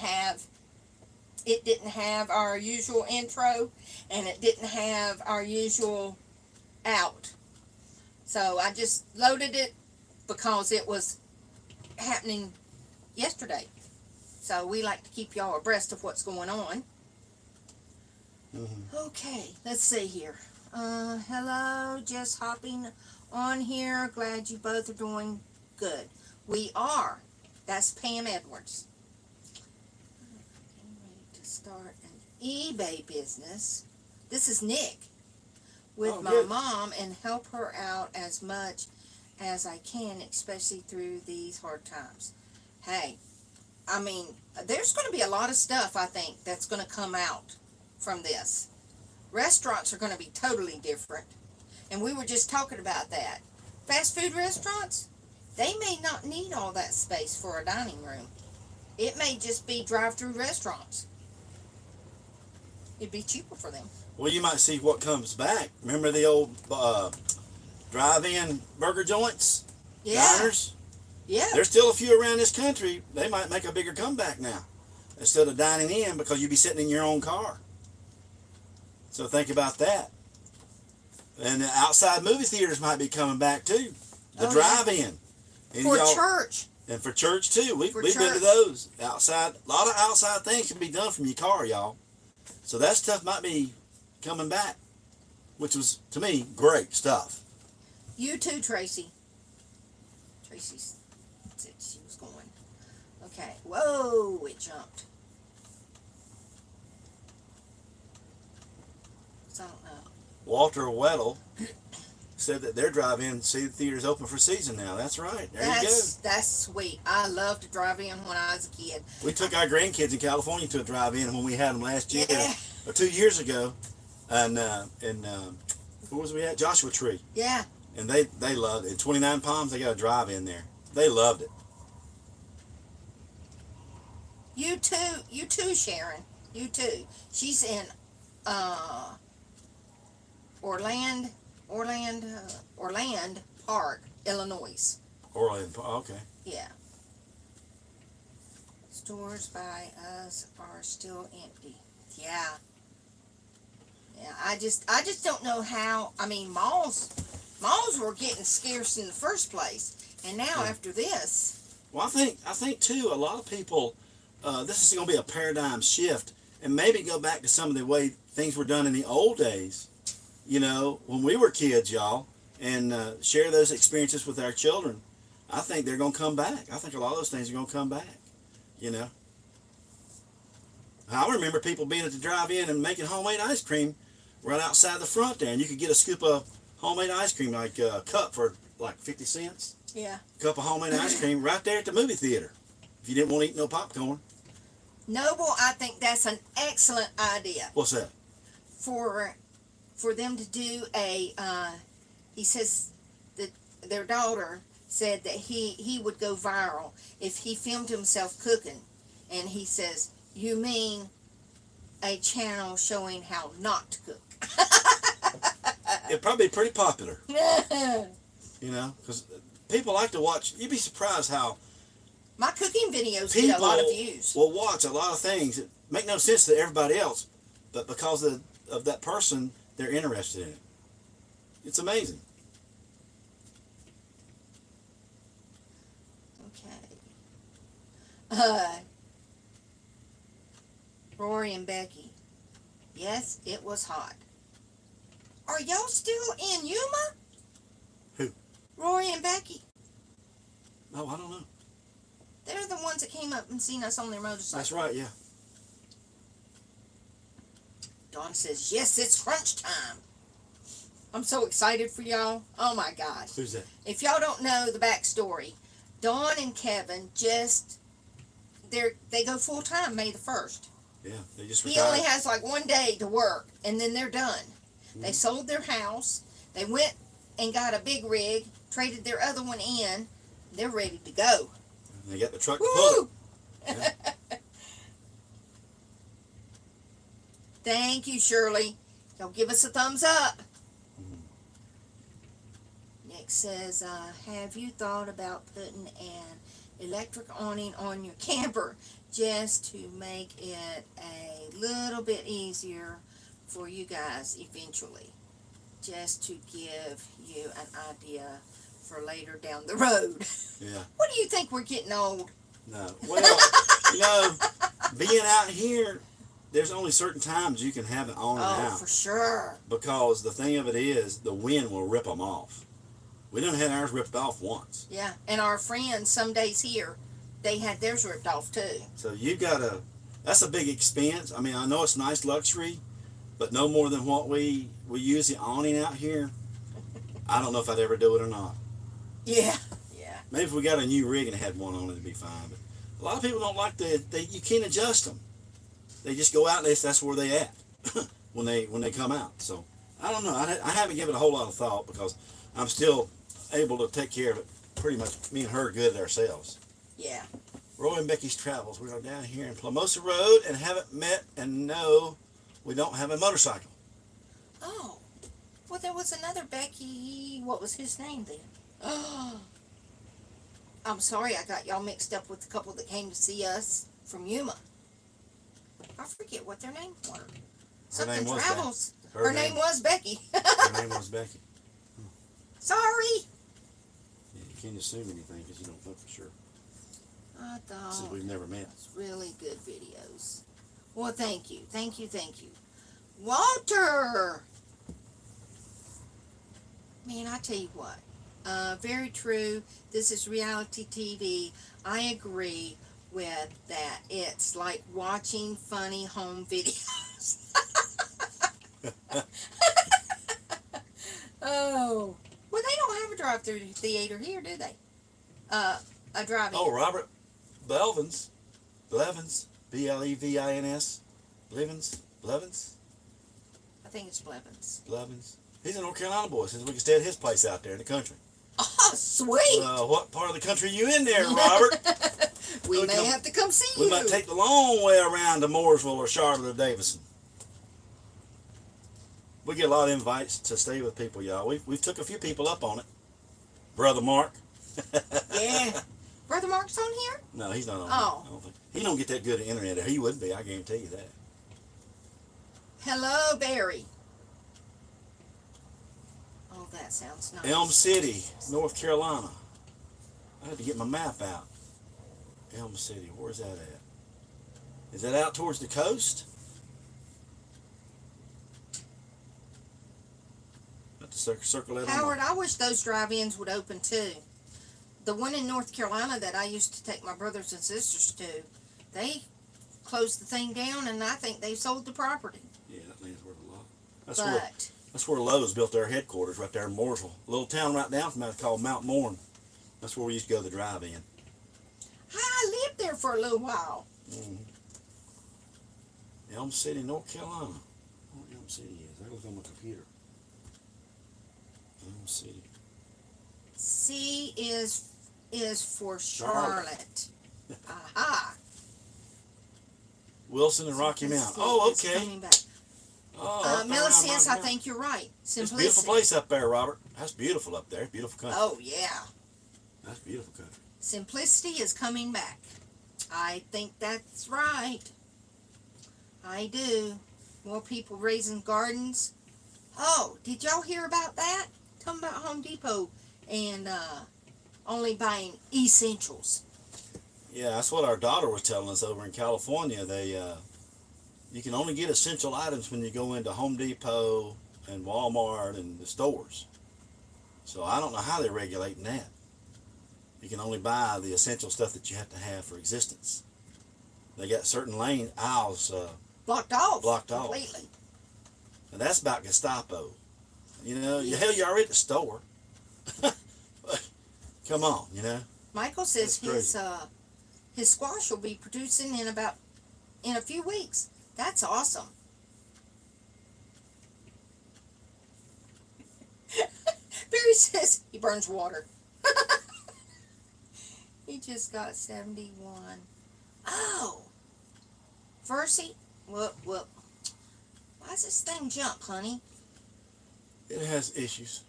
have our usual intro, and it didn't have our usual out. So I just loaded it because it was happening yesterday. So we like to keep y'all abreast of what's going on. Mhm. Okay, let's see here. Hello, just hopping on here. Glad you both are doing good. We are. That's Pam Edwards. Getting ready to start an eBay business. This is Nick with Oh, my good. mom and help her out as much as I can, especially through these hard times. Hey, I mean, there's going to be a lot of stuff, I think, that's going to come out from this. Restaurants are going to be totally different. And we were just talking about that. Fast food restaurants, they may not need all that space for a dining room. It may just be drive-through restaurants. It'd be cheaper for them. Well, you might see what comes back. Remember the old drive-in burger joints? Yeah. Diners? Yeah. There's still a few around this country. They might make a bigger comeback now. Instead of dining in, because you'd be sitting in your own car. So think about that. And the outside movie theaters might be coming back too. The Oh, yeah. drive-in. And For y'all- church. And for church too. We've For been to church. those. Outside, a lot of outside things can be done from your car, y'all. So that stuff might be coming back. Which was, to me, great stuff. You too, Tracy. Tracy said she was going. Okay. Whoa, it jumped. So I don't know. Walter Weddle said that their drive-in theater's open for season now. That's right. There you go. That's sweet. I loved to drive in when I was a kid. We took our grandkids in California to a drive-in when we had them last year, Yeah. or 2 years ago, and Where was we at? Joshua Tree. Yeah. And they loved it. In 29 Palms, they got a drive in there. They loved it. You too, Sharon. You too. She's in Orland Park, Illinois. Orland, okay. Yeah. Stores by us are still empty. Yeah. Yeah, I just don't know how. I mean, malls were getting scarce in the first place, and now after this. Well, I think too, a lot of people, this is going to be a paradigm shift, and maybe go back to some of the way things were done in the old days, you know, when we were kids, y'all, and share those experiences with our children. I think they're going to come back. I think a lot of those things are going to come back, you know. I remember people being at the drive-in and making homemade ice cream right outside the front there, and you could get a scoop of homemade ice cream, like a cup for like 50 cents. Yeah. Cup of homemade ice cream right there at the movie theater, if you didn't want to eat no popcorn. Noble, I think that's an excellent idea. What's that? For them to do a, he says that their daughter said that he would go viral if he filmed himself cooking, and he says, you mean a channel showing how not to cook? It'd probably be pretty popular. You know, because people like to watch. You'd be surprised how my cooking videos get a lot of views. Will watch a lot of things that make no sense to everybody else, but because of that person, they're interested in it. It's amazing. Okay. Rory and Becky. Yes, it was hot. Are y'all still in Yuma? Who? Rory and Becky. Oh, I don't know. They're the ones that came up and seen us on their motorcycle. That's right, yeah. Dawn says, yes, it's crunch time. I'm so excited for y'all. Oh, my gosh. Who's that? If y'all don't know the backstory, Dawn and Kevin they go full-time May the 1st. Yeah, they just He retired. only has like one day to work, and then they're done. Mm-hmm. They sold their house. They went and got a big rig, traded their other one in. They're ready to go. They got the truck to pull it. Yeah. Thank you, Shirley. Y'all give us a thumbs up. Mm-hmm. Nick says, have you thought about putting an electric awning on your camper just to make it a little bit easier for you guys eventually? Just to give you an idea for later down the road. Yeah. What do you think, we're getting old? No. Well, you know, being out here, there's only certain times you can have it on and out. Oh, for sure. Because the thing of it is, the wind will rip them off. We done had ours ripped off once. Yeah, and our friends, some days here, they had theirs ripped off too. So you gotta, that's a big expense. I mean, I know it's nice luxury, but no more than what we use the awning out here. I don't know if I'd ever do it or not. Yeah, yeah. Maybe if we got a new rig and had one on it, it'd be fine. But a lot of people don't like you can't adjust them. They just go out and that's where they at when they come out. So I don't know. I haven't given it a whole lot of thought because I'm still able to take care of it pretty much. Me and her are good at ourselves. Yeah. Roy and Becky's Travels. We are down here in Plamosa Road and haven't met, and no, we don't have a motorcycle. Oh. Well, there was another Becky. What was his name then? Oh. I'm sorry, I got y'all mixed up with the couple that came to see us from Yuma. I forget what their names were. Something Travels. Her name was Becky. Her name was Becky. Sorry. Yeah, you can't assume anything because you don't know for sure. I thought Since we've never met. it's really good videos. Well, thank you. Thank you. Thank you. Walter! Man, I tell you what. Very true. This is reality TV. I agree with that. It's like watching funny home videos. Oh. Well, they don't have a drive-through theater here, do they? A drive-in. Oh, Robert Blevins. Blevins. B-L-E-V-I-N-S. Blevins. Blevins. I think it's Blevins. Blevins. He's a North Carolina boy. Says we can stay at his place out there in the country. Oh, sweet. What part of the country are you in there, Robert? we may have to come see we you. might take the long way around to Mooresville or Charlotte or Davison. We get a lot of invites to stay with people, y'all. We've took a few people up on it. Brother Mark. Yeah. Brother Mark's on here? No, he's not on Oh. here. I don't think. He don't get that good at internet. He wouldn't be, I guarantee you that. Hello, Barry. Oh, that sounds nice. Elm City, North Carolina. I had to get my map out. Elm City, where's that at? Is that out towards the coast? Have to circle that Howard, on. I wish those drive-ins would open too. The one in North Carolina that I used to take my brothers and sisters to, they closed the thing down, and I think they sold the property. Yeah, that land's worth a lot. But That's where Lowe's built their headquarters, right there in Mooresville. A little town right down from that called Mount Morn. That's where we used to go to the drive-in. I lived there for a little while. Mm-hmm. Elm City, North Carolina. Where Elm City is? I look on my computer. Elm City. C is for Charlotte. Aha. Wilson and Rocky Mount. Simplicity Oh, is okay. coming back. Oh, up there around Millicent, Rocky I Mount. think you're right. It's a beautiful Simplicity. place up there, Robert. That's beautiful up there. Beautiful country. Oh, yeah. That's beautiful country. Simplicity is coming back. I think that's right. I do. More people raising gardens. Oh, did y'all hear about that? Talking about Home Depot and only buying essentials. Yeah, that's what our daughter was telling us over in California. You can only get essential items when you go into Home Depot and Walmart and the stores. So I don't know how they're regulating that. You can only buy the essential stuff that you have to have for existence. They got certain lane aisles Blocked off. Blocked off. Completely. and that's about Gestapo. You know, hell, you're already at the store. Come on, you know. Michael says That's his squash will be producing in a few weeks. That's awesome. Barry says he burns water. He just got 71. Oh, Versi, whoop. Why does this thing jump, honey? It has issues.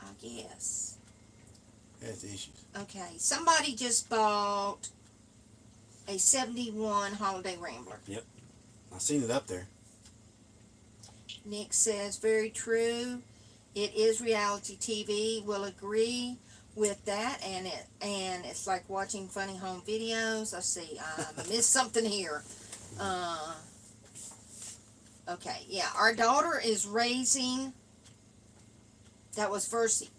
I guess. It has issues. Okay, somebody just bought a 71 Holiday Rambler. I seen it up there. Nick says, very true. It is reality TV. We'll agree with that, and it's like watching funny home videos. Let's see, I missed something here. Okay, yeah, our daughter is raising. That was Versi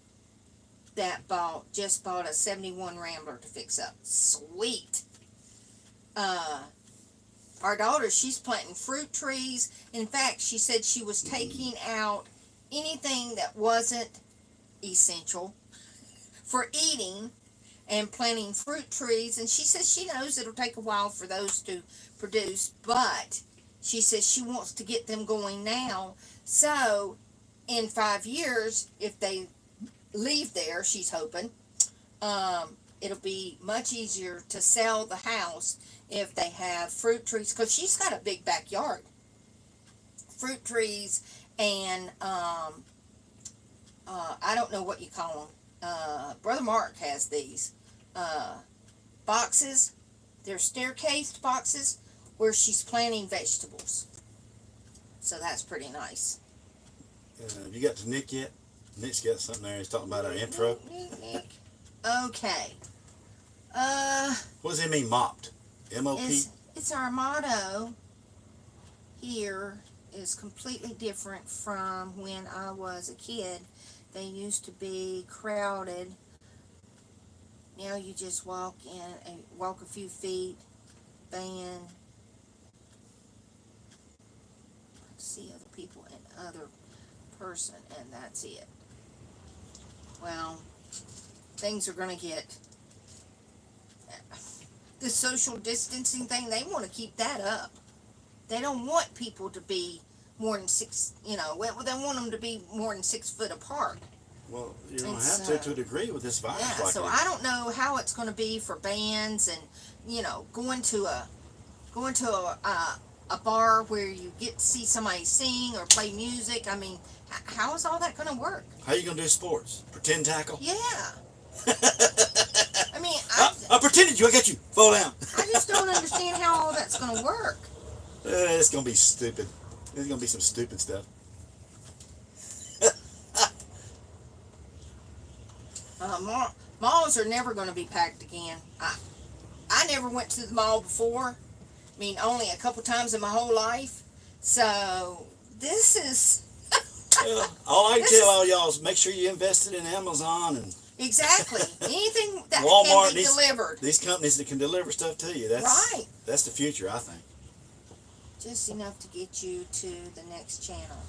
that just bought a 71 Rambler to fix up. Sweet. Our daughter, she's planting fruit trees. In fact, she said she was taking out anything that wasn't essential for eating and planting fruit trees. And she says she knows it'll take a while for those to produce, but she says she wants to get them going now. So in 5 years, if they leave there, she's hoping, it'll be much easier to sell the house if they have fruit trees, because she's got a big backyard. Fruit trees and I don't know what you call them. Brother Mark has these boxes. They're staircased boxes where she's planting vegetables. So that's pretty nice. Have you got to Nick yet? Nick's got something there. He's talking about our intro. Nick. Okay. What does it mean, mopped? M-O-P? It's our motto here is completely different from when I was a kid. They used to be crowded. Now you just walk in and walk a few feet, band, see other people and other person, and that's it. Well, things are going to get the social distancing thing. They want to keep that up. They don't want people to be more than 6. You know, well, they want them to be more than 6 foot apart. Well, you don't And have to a degree with this virus. Yeah, like so it. I don't know how it's going to be for bands and, you know, going to a bar where you get to see somebody sing or play music. I mean, how is all that going to work? How you gonna do sports? Pretend tackle? Yeah. I mean, I pretended you. I got you. Fall down. I just don't understand how all that's going to work. It's gonna be stupid. There's gonna be some stupid stuff. Malls are never going to be packed again. I never went to the mall before. I mean, only a couple times in my whole life. So this is Well, all I can tell all y'all is make sure you invested in Amazon and exactly anything that Walmart. can be delivered. These companies that can deliver stuff to you. That's Right. That's the future, I think. Just enough to get you to the next channel.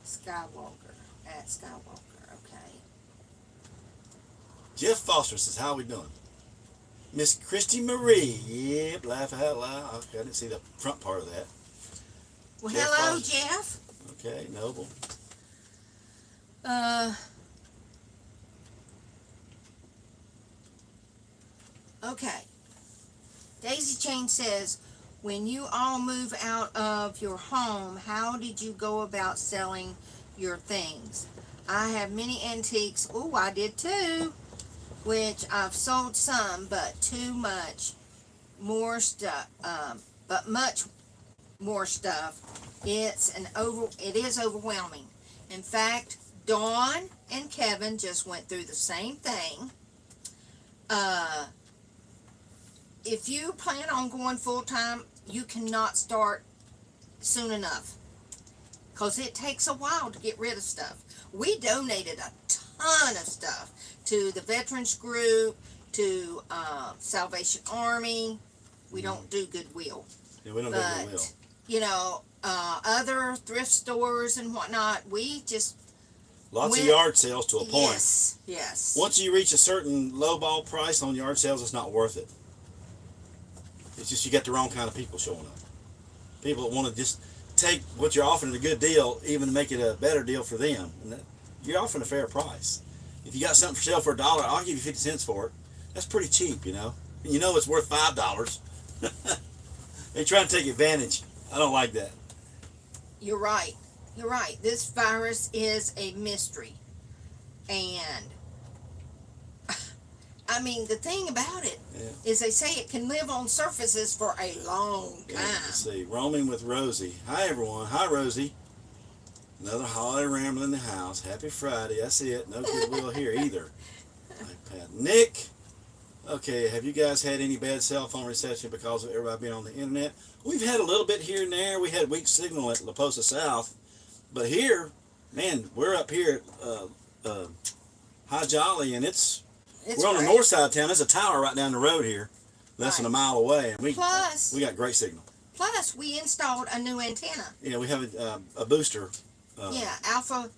Skywalker at Skywalker. Okay. Jeff Foster says, "How we doing?" Miss Christy Marie. Yep, laugh out loud. Okay, I didn't see the front part of that. Well, Jeff hello, Foster. Jeff. Okay, Noble. Okay. Daisy Chain says, when you all move out of your home, how did you go about selling your things? I have many antiques. Oh, I did too. Which I've sold some, but too much more stuff. But much more stuff. It is overwhelming. In fact, Dawn and Kevin just went through the same thing. If you plan on going full time, you cannot start soon enough, because it takes a while to get rid of stuff. We donated a ton of stuff to the Veterans Group, to Salvation Army. We don't do Goodwill. Yeah, we don't do But, Goodwill. you know, other thrift stores and whatnot, we just Lots of yard sales to a point. Yes. Once you reach a certain lowball price on yard sales, it's not worth it. It's just you got the wrong kind of people showing up. People that want to just take what you're offering a good deal, even to make it a better deal for them. And you're offering a fair price. If you got something for sale for $1, I'll give you 50 cents for it. That's pretty cheap, you know. And you know it's worth $5. They try to take advantage. I don't like that. You're right. You're right. This virus is a mystery. And, I mean, the thing about it is they say it can live on surfaces for a long time. Yeah, let's see. Roaming with Rosie. Hi, everyone. Hi, Rosie. Another holiday ramble in the house. Happy Friday. That's it. No Goodwill here either. iPad. Nick. Okay, have you guys had any bad cell phone reception because of everybody being on the internet? We've had a little bit here and there. We had weak signal at La Posa South. But here, man, we're up here at High Jolly, and we're on the north side of town. There's a tower right down the road here, less than a mile away, and we got great signal. Plus, we installed a new antenna. Yeah, we have a booster. Alpha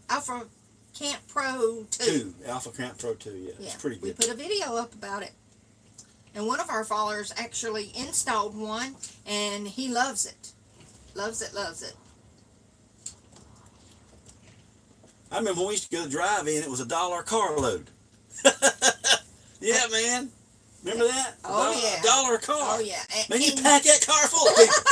Camp Pro 2. Alpha Camp Pro 2, yeah. It's pretty We good. put a video up about it. And one of our followers actually installed one, and he loves it. Loves it, loves it. I remember when we used to go to drive-in, it was $1 carload. Yeah, man. Remember that? Oh, yeah. $1 a car. Oh, yeah. Man, you pack that car full of people.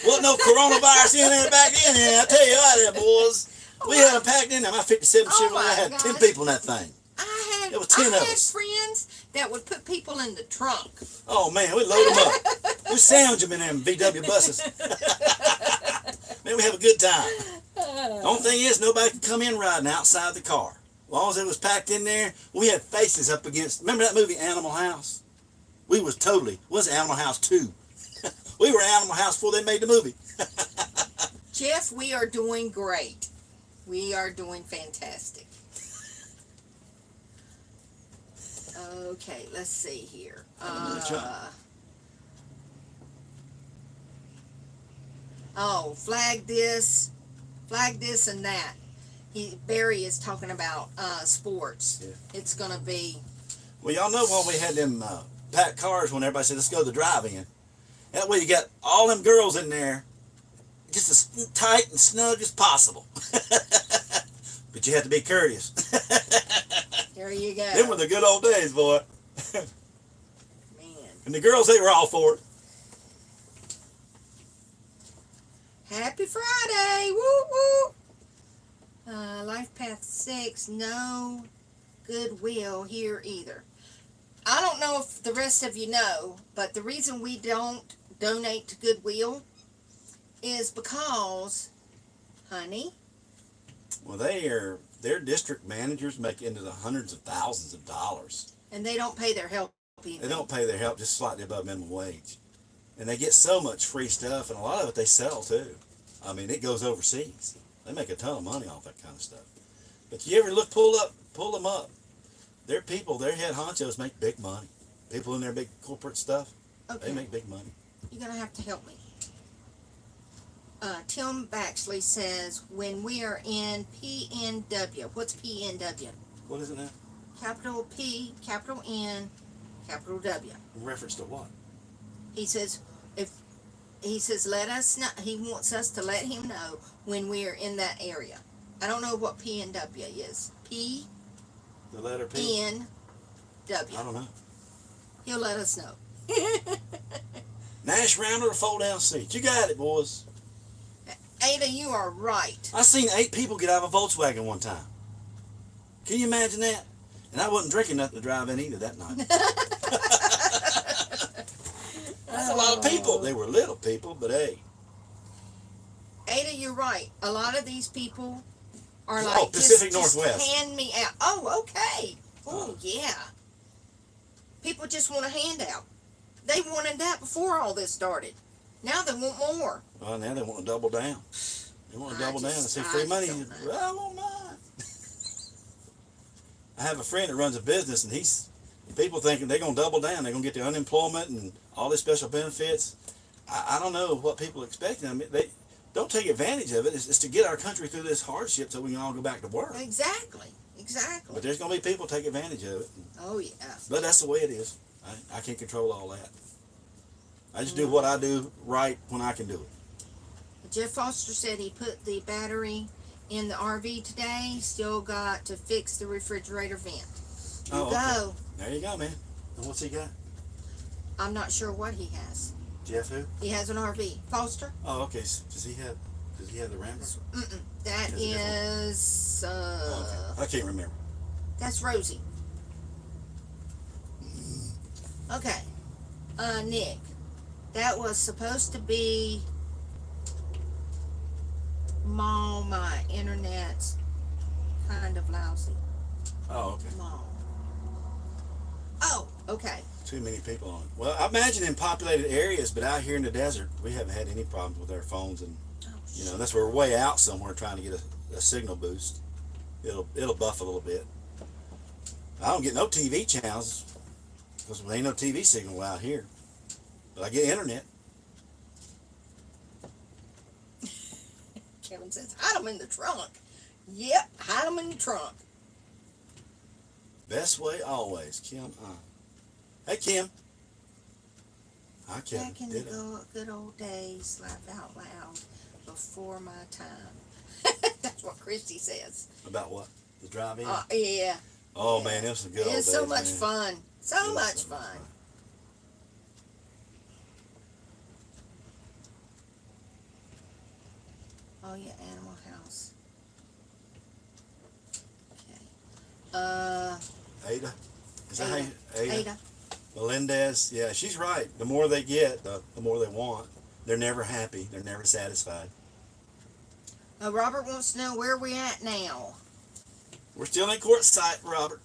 Wasn't no coronavirus in there back in there. I tell you what, boys. We had them packed in there. My 57 Chevrolet had 10 people in that thing. There was 10 of us. Friends that would put people in the trunk. Oh, man, we load them up. We sandwich them in them VW buses. Man, we have a good time. The only thing is, nobody could come in riding outside the car. As long as it was packed in there, we had faces up against. Remember that movie Animal House? We was totally. Was Animal House 2? We were Animal House before they made the movie. Jeff, we are doing great. We are doing fantastic. Okay, let's see here. Flag this and that. Barry is talking about sports. Yeah. It's gonna be. Well, y'all know when we had them packed cars when everybody said, let's go to the drive-in. That way you got all them girls in there just as tight and snug as possible. But you have to be courteous. There you go. Them were the good old days, boy. Man. And the girls, they were all for it. Happy Friday! Woo woo! Life Path 6, no Goodwill here either. I don't know if the rest of you know, but the reason we don't donate to Goodwill is because, honey. Well, their district managers make into the hundreds of thousands of dollars. And they don't pay their help either. They don't pay their help, just slightly above minimum wage. And they get so much free stuff, and a lot of it they sell too. I mean, it goes overseas. They make a ton of money off that kind of stuff. But you ever pull them up? Their people, their head honchos make big money. People in their big corporate stuff, Okay. they make big money. You're going to have to help me. Tim Baxley says, when we are in PNW. What's PNW? What is it now? Capital P, capital N, capital W. In reference to what? He says, let us know. He wants us to let him know when we are in that area. I don't know what PNW is. P The letter P? N W. I don't know. He'll let us know. Nash Rounder or fold down seat. You got it, boys. Ada, you are right. I seen 8 people get out of a Volkswagen one time. Can you imagine that? And I wasn't drinking nothing to drive in either that night. That's a lot of people. They were little people, but hey. Ada, you're right. A lot of these people are Oh, like, Pacific just Northwest. hand me out. Oh, okay. Oh, yeah. People just want a handout. They wanted that before all this started. Now they want more. Well, now they want to double down. They want to double down and say free money. I won't mind. I have a friend that runs a business, and people thinking they're going to double down. They're going to get the unemployment and all these special benefits. I don't know what people are expecting. I mean, they don't take advantage of it. It's to get our country through this hardship so we can all go back to work. Exactly. But there's going to be people take advantage of it. Oh, yeah. But that's the way it is. I can't control all that. I just do what I do right when I can do it. Jeff Foster said he put the battery in the RV today. Still got to fix the refrigerator vent. There you go. There you go, man. And what's he got? I'm not sure what he has. Jeff who? He has an RV. Foster? Oh, okay. Does he have the Rambler? Mm-mm. That Is it is, okay. I can't remember. that's Rosie. Okay. Nick. That was supposed to be Mom, my internet's kind of lousy. Oh, okay. Mom. Oh, okay. Too many people on it. Well, I imagine in populated areas, but out here in the desert, we haven't had any problems with our phones, and unless we're way out somewhere trying to get a signal boost, it'll buff a little bit. I don't get no TV channels because there ain't no TV signal out here, but I get internet. Kevin says, hide them in the trunk. Yep, hide them in the trunk. Best way always, Kim. Hey, Kim. Hi, Kevin. Back in Ditto. the good old days, laugh out loud, before my time. That's what Christy says. About what? The drive-in? Yeah. Oh, man, it was some good old days, It's so much man. fun. So It was much so fun. Oh, yeah, Animal House. Okay. Ada? Is that how you, Ada? Ada. Melendez, yeah, she's right. The more they get, the more they want. They're never happy. They're never satisfied. Robert wants to know where we at now. We're still in Quartzsite, Robert.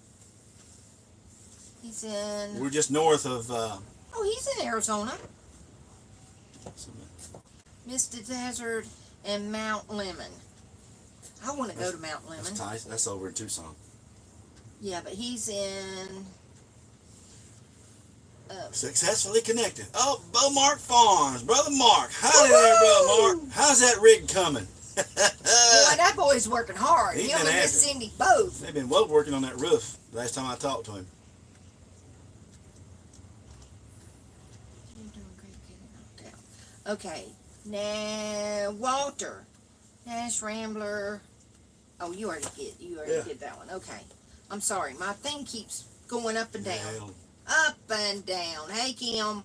He's in... We're just north of... Oh, he's in Arizona. Mr. Desert and Mount Lemon. I want to go to Mount Lemon. That's Tyson. That's over in Tucson. Yeah, but he's in... Successfully connected. Oh, Beaumark Farms. Brother Mark. Howdy there, Brother Mark. How's that rig coming? Boy, that boy's working hard. He's Him been and at Miss it. Cindy both. They've been working on that roof last time I talked to him. You're doing great getting knocked out. Okay. Walter. Nash Rambler. Oh, you already did that one. Okay. I'm sorry. My thing keeps going up and down. Up and down. Hey, Kim.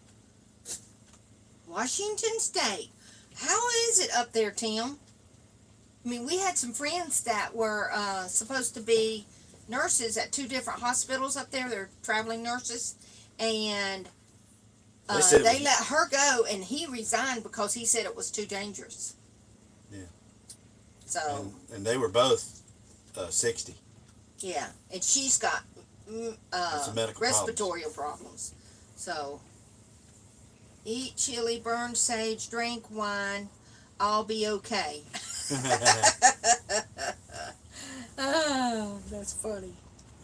Washington State. How is it up there, Tim? I mean, we had some friends that were supposed to be nurses at 2 different hospitals up there. They're traveling nurses. And they let her go, and he resigned because he said it was too dangerous. Yeah. So. And they were both 60. Yeah, and she's got respiratory problems. So, eat chili, burn sage, drink wine, I'll be okay. Oh, that's funny.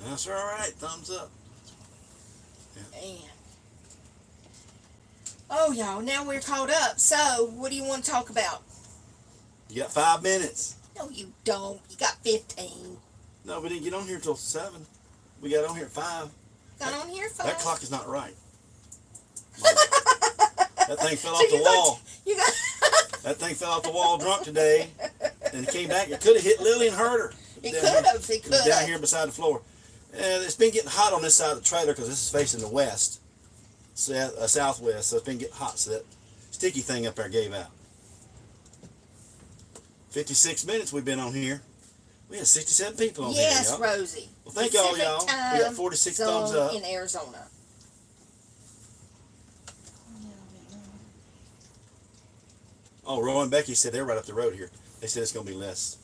That's all right. Thumbs up. Yeah. And, oh, y'all, now we're caught up. So, what do you want to talk about? You got 5 minutes. No, you don't. You got 15. No, we didn't get on here till 7. We got on here at 5. Got on here at 5. That clock is not right. That thing fell off the wall. That thing fell off the wall drunk today, and it came back. It could have hit Lily and hurt her. It could have. It could have. Down here beside the floor. And it's been getting hot on this side of the trailer because this is facing the west, southwest. So it's been getting hot. So that sticky thing up there gave out. 56 minutes we've been on here. We had 67 people on here. Yes, Rosie. Well, thank y'all. We got 46 thumbs up. In Arizona. Oh, Roy and Becky said they're right up the road here. They said it's going to be less.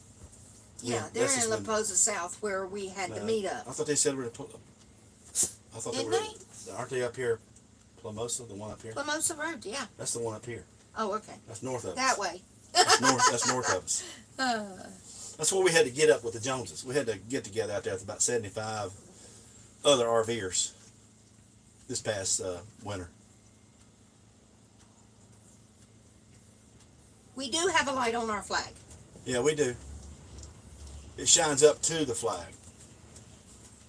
Yeah, they're in La Posa South where we had the meet up. I thought they said we're. I thought Didn't they were. Aren't they up here? Plamosa, the one up here. Plamosa Road, yeah. That's the one up here. Oh, okay. That's north of us. That way. That's north of us. That's where we had to get up with the Joneses. We had to get together out there with about 75 other RVers this past winter. We do have a light on our flag. Yeah, we do. It shines up to the flag,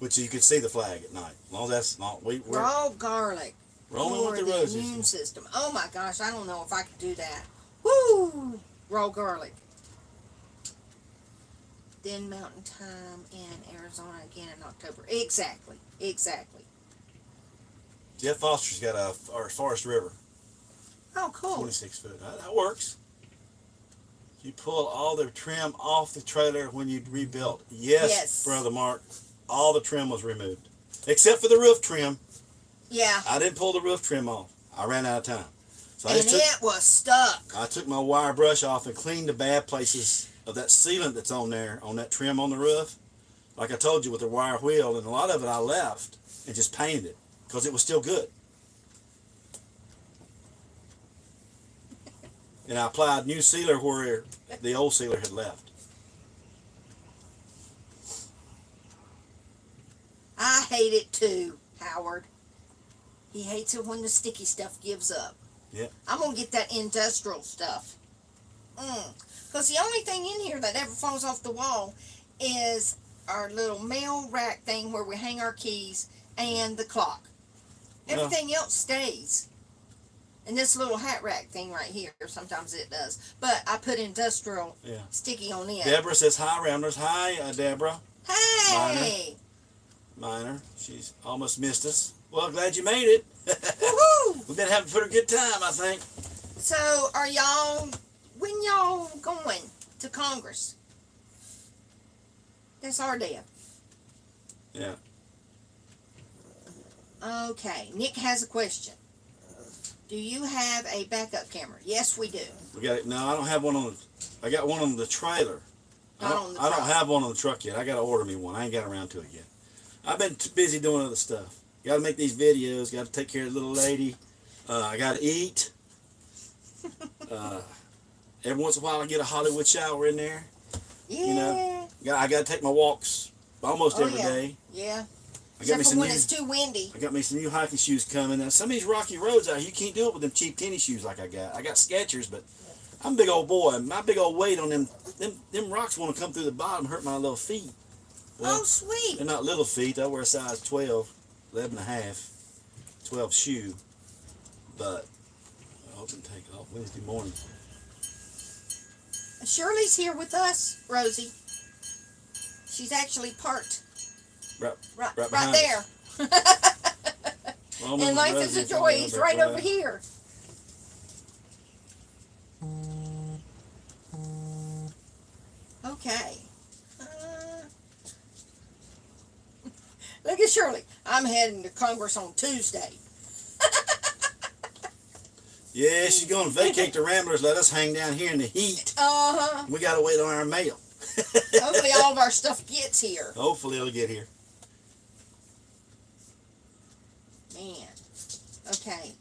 which you can see the flag at night. As long as that's not raw garlic. Rolling with the roses. Immune system. Oh my gosh, I don't know if I could do that. Woo! Raw garlic. Then Mountain Time in Arizona again in October. Exactly. Jeff Foster's got our Forest River. Oh, cool. 26 foot. That works. You pull all the trim off the trailer when you rebuilt. Yes, Brother Mark. All the trim was removed. Except for the roof trim. Yeah. I didn't pull the roof trim off. I ran out of time. So it was stuck. I took my wire brush off and cleaned the bad places of that sealant that's on there, on that trim on the roof. Like I told you with the wire wheel, and a lot of it I left and just painted it because it was still good. And I applied new sealer where the old sealer had left. I hate it too, Howard. He hates it when the sticky stuff gives up. Yeah. I'm going to get that industrial stuff. Because the only thing in here that ever falls off the wall is our little mail rack thing where we hang our keys and the clock. Everything else stays. And this little hat rack thing right here, sometimes it does. But I put industrial sticky on it. Deborah says, hi, Ramblers. Hi, Deborah. Hey! Minor. She's almost missed us. Well, glad you made it. Woohoo! We've been having a pretty good time, I think. So, when y'all going to Congress? That's our day. Yeah. Okay, Nick has a question. Do you have a backup camera? Yes, we do. We got it. No, I don't have one on. I got one on the trailer. I don't have one on the truck yet. I got to order me one. I ain't got around to it yet. I've been too busy doing other stuff. Got to make these videos. Got to take care of the little lady. I got to eat. Every once in a while, I get a Hollywood shower in there. Yeah. You know, I got to take my walks almost every day. Yeah. Except for when it's too windy. I got me some new hiking shoes coming. Now, some of these rocky roads out here, you can't do it with them cheap tennis shoes like I got. I got Skechers, but I'm a big old boy. My big old weight on them rocks want to come through the bottom, hurt my little feet. Well, oh, sweet. They're not little feet. I wear a size 12, 11 and a half, 12 shoe. But I hope to take it off Wednesday morning. Shirley's here with us, Rosie. She's actually parked Right right behind there. Well, And Life is a Joy, he's right over here. Okay. Look at Shirley. I'm heading to Congress on Tuesday. Yeah, she's going to vacate the Ramblers, let us hang down here in the heat. Uh-huh. We got to wait on our mail. Hopefully all of our stuff gets here. Hopefully it'll get here. Man. Okay.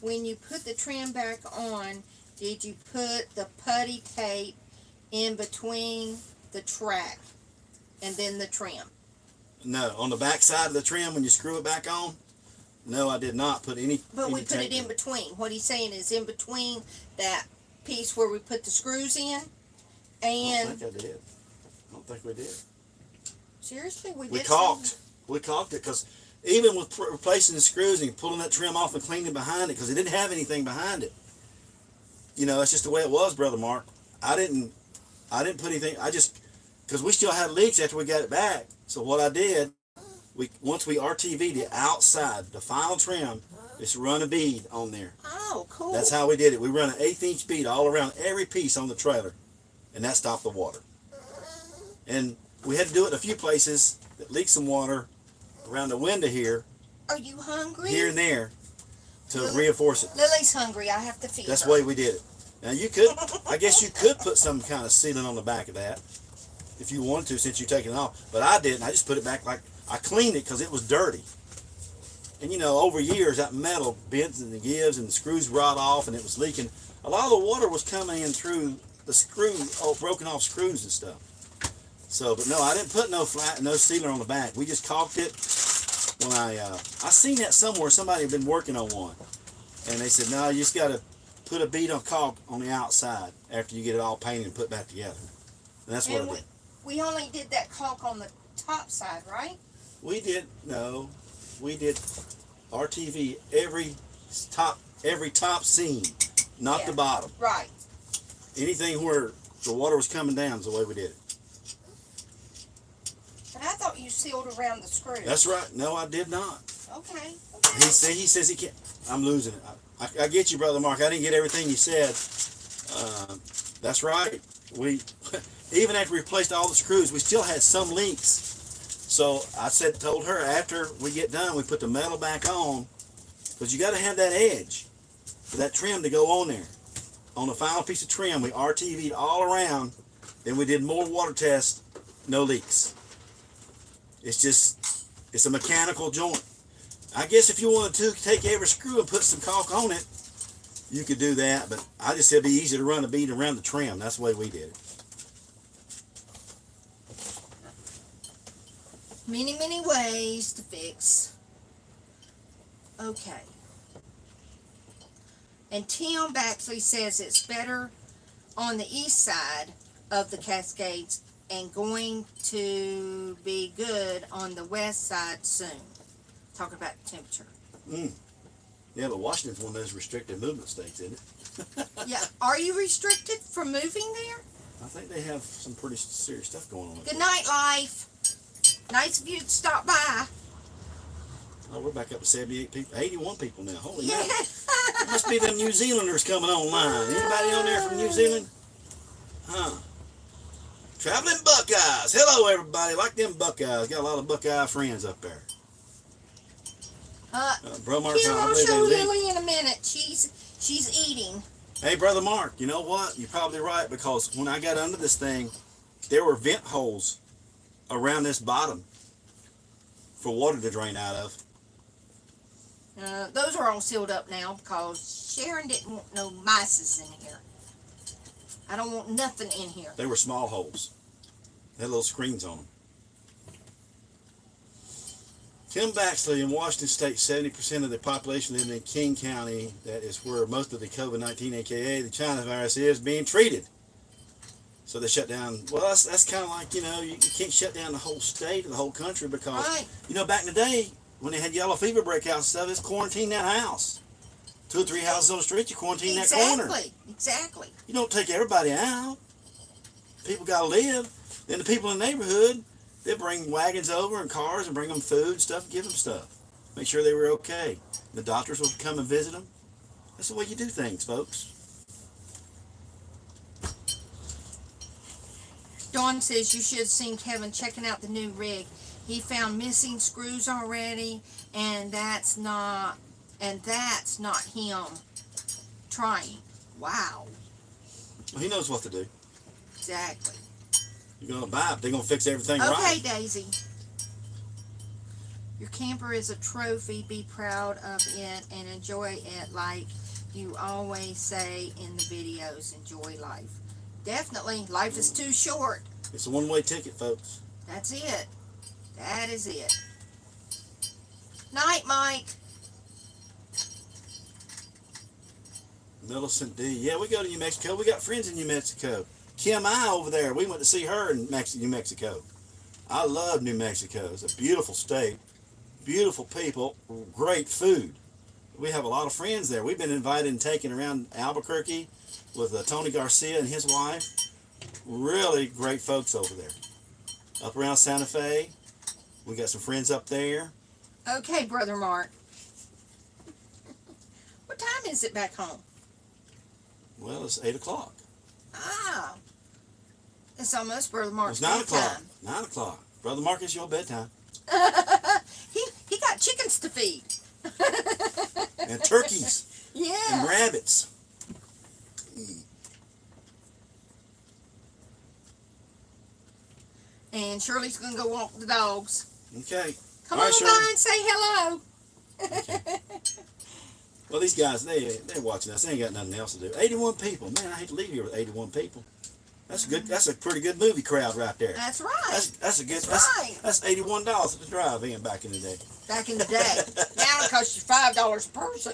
When you put the trim back on, did you put the putty tape in between the track and then the trim? No, on the back side of the trim when you screw it back on, no, I did not put any. But we any put it tape in between. What he's saying is in between that piece where we put the screws in I and... don't think I did. I don't think we did. Seriously? We We did caulked. something? We caulked it because even with replacing the screws and pulling that trim off and cleaning behind it, because it didn't have anything behind it. You know, that's just the way it was, Brother Mark. I didn't put anything. Because we still had leaks after we got it back. So what I did, once we RTV'd it outside, the final trim, just run a bead on there. Oh, cool. That's how we did it. We run an 1/8 inch bead all around every piece on the trailer, and that stopped the water. And we had to do it in a few places that leaked some water around the window here, Are you hungry? here and there, to Lily- reinforce it. Lily's hungry. I have to feed That's her. the way we did it. Now I guess you could put some kind of sealant on the back of that if you wanted to, since you're taking it off. But I didn't. I just put it back like I cleaned it because it was dirty. And you know, over years that metal bends and gives and the screws rot off and it was leaking. A lot of the water was coming in through the broken off screws and stuff. So, but no, I didn't put no sealer on the back. We just caulked it. When I seen that somewhere, somebody had been working on one, and they said, no, you just got to put a bead on caulk on the outside after you get it all painted and put back together. And that's what And I did. we only did that caulk on the top side, right? We did RTV every top seam, not Yeah. the bottom. Right. Anything where the water was coming down is the way we did it. But I thought you sealed around the screw. That's right. No, I did not. Okay. He says he can't. I'm losing it. I get you, Brother Mark. I didn't get everything you said. That's right. We even after we replaced all the screws, we still had some leaks. So I told her after we get done, we put the metal back on, because you got to have that edge for that trim to go on there. On the final piece of trim, we RTV'd all around. Then we did more water tests. No leaks. It's a mechanical joint. I guess if you wanted to take every screw and put some caulk on it, you could do that, but I just said it'd be easy to run a bead around the trim. That's the way we did it. Many, many ways to fix. Okay. And Tim Baxley says it's better on the east side of the Cascades and going to be good on the west side soon. Talk about the temperature. Yeah, but Washington's one of those restricted movement states, isn't it? Yeah. Are you restricted from moving there? I think they have some pretty serious stuff going on. Good night, Life. Nice of you to stop by. Oh, we're back up to 78 people, 81 people now. Holy Yeah. man. It must be them New Zealanders coming online. Anybody on there from New Zealand? Huh. Traveling Buckeyes. Hello, everybody. Like them Buckeyes. Got a lot of Buckeye friends up there. Brother Mark, Here, I I'll believe show they leave. Lily in a minute. She's eating. Hey, Brother Mark, you know what? You're probably right, because when I got under this thing, there were vent holes around this bottom for water to drain out of. Those are all sealed up now because Sharon didn't want no mices in here. I don't want nothing in here. They were small holes. They had little screens on them. Tim Baxley in Washington State, 70% of the population living in King County. That is where most of the COVID-19, aka the China virus, is being treated. So they shut down. Well, that's kind of like, you can't shut down the whole state or the whole country because, Right. Back in the day when they had yellow fever breakouts and stuff, it's quarantine that house. 2 or 3 houses on the street, you quarantine that corner. Exactly. You don't take everybody out. People got to live. Then the people in the neighborhood, they bring wagons over and cars and bring them food, stuff, and give them stuff. Make sure they were okay. The doctors will come and visit them. That's the way you do things, folks. Dawn says you should have seen Kevin checking out the new rig. He found missing screws already, and that's not him trying. Wow. Well, he knows what to do. Exactly. You're gonna buy it. They're gonna fix everything Okay, right. Daisy. Your camper is a trophy. Be proud of it and enjoy it like you always say in the videos. Enjoy life. Definitely. Life is too short. It's a one-way ticket, folks. That's it. That is it. Night, Mike. Millicent D. Yeah, we go to New Mexico. We got friends in New Mexico. Kim I over there. We went to see her in New Mexico. I love New Mexico. It's a beautiful state. Beautiful people. Great food. We have a lot of friends there. We've been invited and taken around Albuquerque with Tony Garcia and his wife. Really great folks over there. Up around Santa Fe. We got some friends up there. Okay, Brother Mark. What time is it back home? Well, it's 8 o'clock. Ah. It's almost Brother Mark's It's 9 o'clock. bedtime. 9 o'clock. Brother Mark, it's your bedtime. he got chickens to feed. And turkeys. Yeah. And rabbits. And Shirley's going to go walk the dogs. Okay. Come All on right, by Shirley. and say hello. Okay. Well, these guys, they're watching us. They ain't got nothing else to do. 81 people. Man, I hate to leave here with 81 people. That's good. That's a pretty good movie crowd right there. That's right. That's a good. Right. That's $81 to drive in back in the day. Back in the day. Now it costs you $5 a person.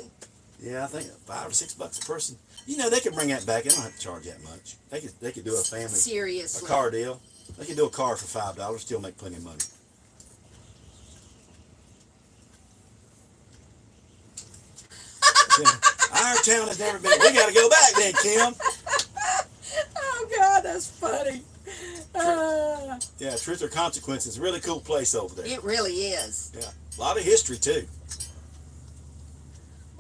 Yeah, I think $5 or $6 a person. You know, they could bring that back. They don't have to charge that much. They could do a family, Seriously. a car deal. They could do a car for $5. Still make plenty of money. Our town has never been. We got to go back then, Kim. Oh, God, that's funny. Yeah, Truth or Consequences. Really cool place over there. It really is. Yeah, a lot of history too.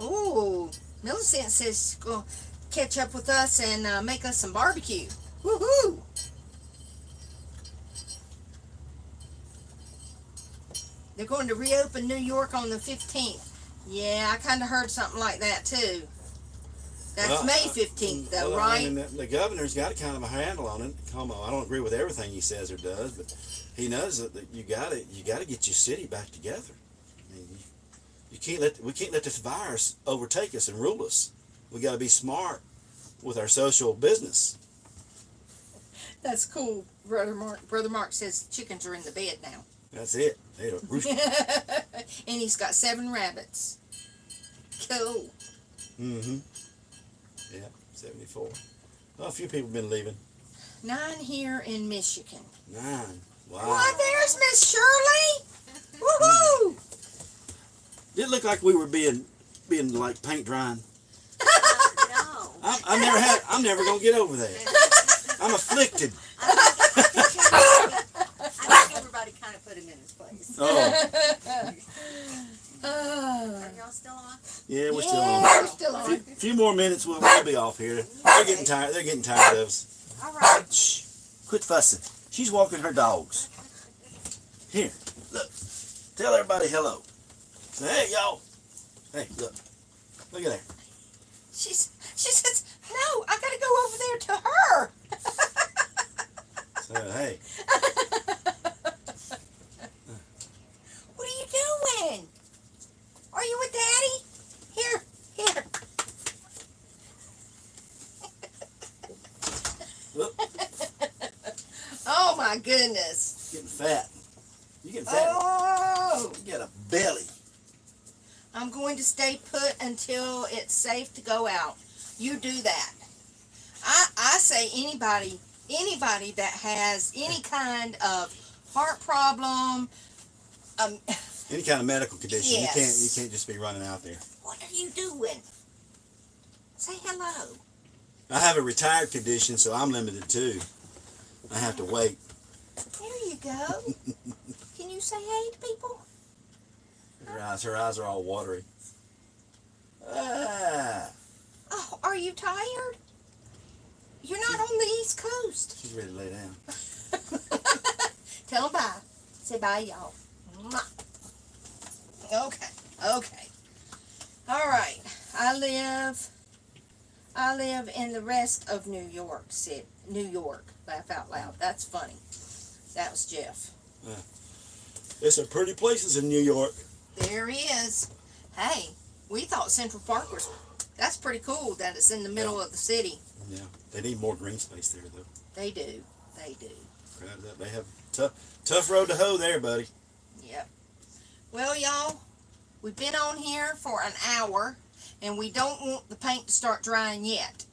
Ooh, Millicent says she's going to catch up with us and make us some barbecue. Woohoo! They're going to reopen New York on the 15th. Yeah, I kind of heard something like that too. That's May 15th though, well, right? I mean, the governor's got kind of a handle on it. Come on, I don't agree with everything he says or does, but he knows that you got to get your city back together. I mean, we can't let this virus overtake us and rule us. We got to be smart with our social business. That's cool. Brother Mark says chickens are in the bed now. That's it. They don't roost. And he's got 7 rabbits. Cool. Mm-hmm. Yeah, 74. Well, a few people have been leaving. 9 here in Michigan. 9. Wow. Why, there's Miss Shirley. Woohoo! Did it look like we were being like paint drying? No. I'm never gonna get over that. I'm afflicted. I think everybody kind of put him in his place. Oh, Are y'all still on? yeah, we're Yeah, still on. we're still A on. few more minutes, we'll be off here. They're getting tired. They're getting tired of us. All right. Shh! Quit fussing. She's walking her dogs. Here, look. Tell everybody hello. Say, hey, y'all. Hey, look. Look at there. She says, no, I gotta go over there to her. So, hey. What are you doing? Are you with Daddy? Here. Look, Oh my goodness. getting fat. You getting fat? Oh. You got a belly. I'm going to stay put until it's safe to go out. You do that. I say anybody that has any kind of heart problem, Any kind of medical condition. Yes. You can't just be running out there. what are you doing? Say hello. I have a retired condition, so I'm limited too. I have to wait. There you go. Can you say hey to people? Her eyes are all watery. Ah, Oh, are you tired? You're not on the East Coast. she's ready to lay down. Tell them bye. Say bye, y'all. Mwah. Okay. Okay. All right. I live in the rest of New York City. New York. Laugh out loud. That's funny. That was Jeff. There's some pretty places in New York. There he is. Hey, we thought Central Park was. That's pretty cool that it's in the middle of the city. Yeah, they need more green space there, though. They do. They do. Crowded up. They have tough road to hoe there, buddy. Yep. Well, y'all, we've been on here for an hour, and we don't want the paint to start drying yet.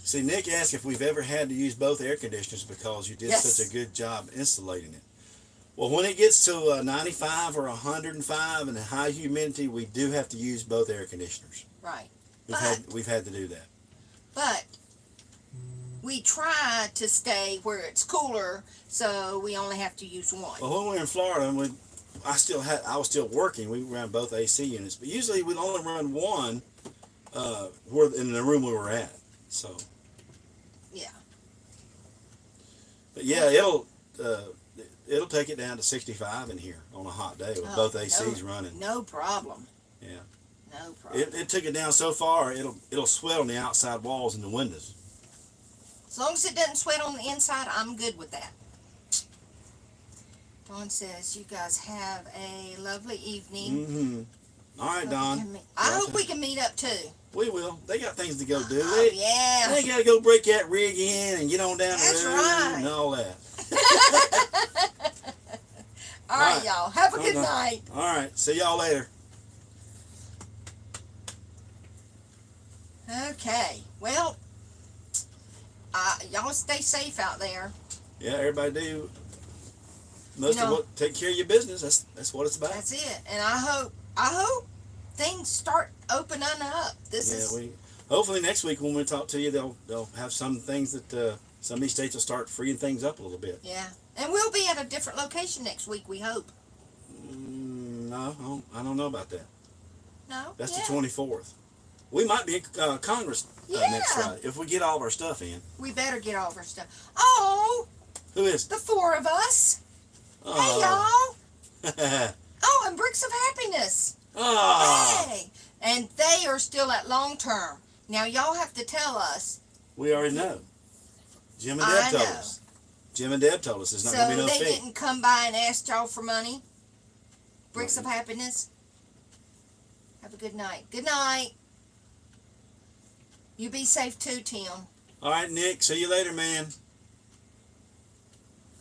See, Nick asked if we've ever had to use both air conditioners because you did Yes. such a good job insulating it. Well, when it gets to 95 or 105 and high humidity, we do have to use both air conditioners. Right. We've had to do that. But we try to stay where it's cooler, so we only have to use one. Well, when we were in Florida, I was still working. We ran both AC units, but usually we'd only run one in the room we were at. So. Yeah. But yeah, it'll take it down to 65 in here on a hot day with both ACs running. No problem. Yeah. No problem. It took it down so far, it'll sweat on the outside walls and the windows. As long as it doesn't sweat on the inside, I'm good with that. Dawn says, you guys have a lovely evening. Mm-hmm. All right, Don. I hope we can meet up too. We will. They got things to go do. Oh, yeah. They got to go break that rig in and get on down That's the road right. and all that. All right, right. y'all. Have a good Okay. night. All right. See y'all later. Okay. Well, y'all stay safe out there. Yeah, everybody do. Most You know- of what take care of your business. That's what it's about. That's it. And I hope things start opening up. Hopefully next week when we talk to you, they'll have some things that some of these states will start freeing things up a little bit. Yeah. And we'll be at a different location next week, we hope. No, I don't know about that. No? That's Yeah. the 24th. We might be in Congress next Yeah. Friday if we get all of our stuff in. We better get all of our stuff. Oh, Who is? the four of us. Hey, Oh. y'all. Oh, and Bricks of Happiness. Oh. Hey. And they are still at long term. Now, y'all have to tell us. We already know. Jim and I Deb told know. us. Jim and Deb told us there's not So going to be no they fee. didn't come by and ask y'all for money? Bricks of Happiness? Have a good night. Good night. You be safe too, Tim. All right, Nick. See you later, man.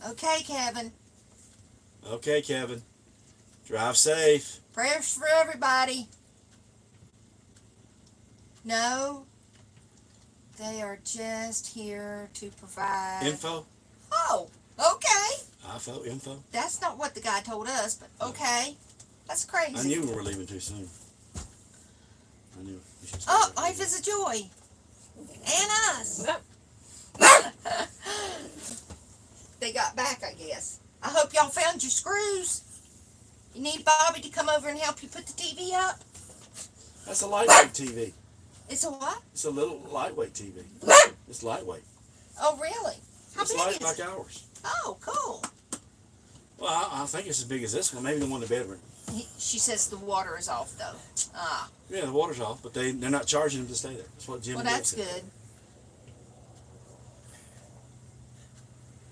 Okay, Kevin. Okay, Kevin. Drive safe. Prayers for everybody. No, they are just here to provide Info? Oh, okay. Info? That's not what the guy told us, but okay. That's crazy. I knew we were leaving too soon. I knew we should stay Oh, there. life is a joy. And us. They got back, I guess. I hope y'all found your screws. You need Bobby to come over and help you put the TV up? That's a lightweight TV. It's a what? It's a little lightweight TV. It's lightweight. Oh, really? How It's big light is like it? ours. Oh, cool. Well, I think it's as big as this one. Maybe the one in the bedroom. She says the water is off, though. Ah, Yeah, the water's off, but they're not charging them to stay there. That's what Jim well, and Deb that's said. good.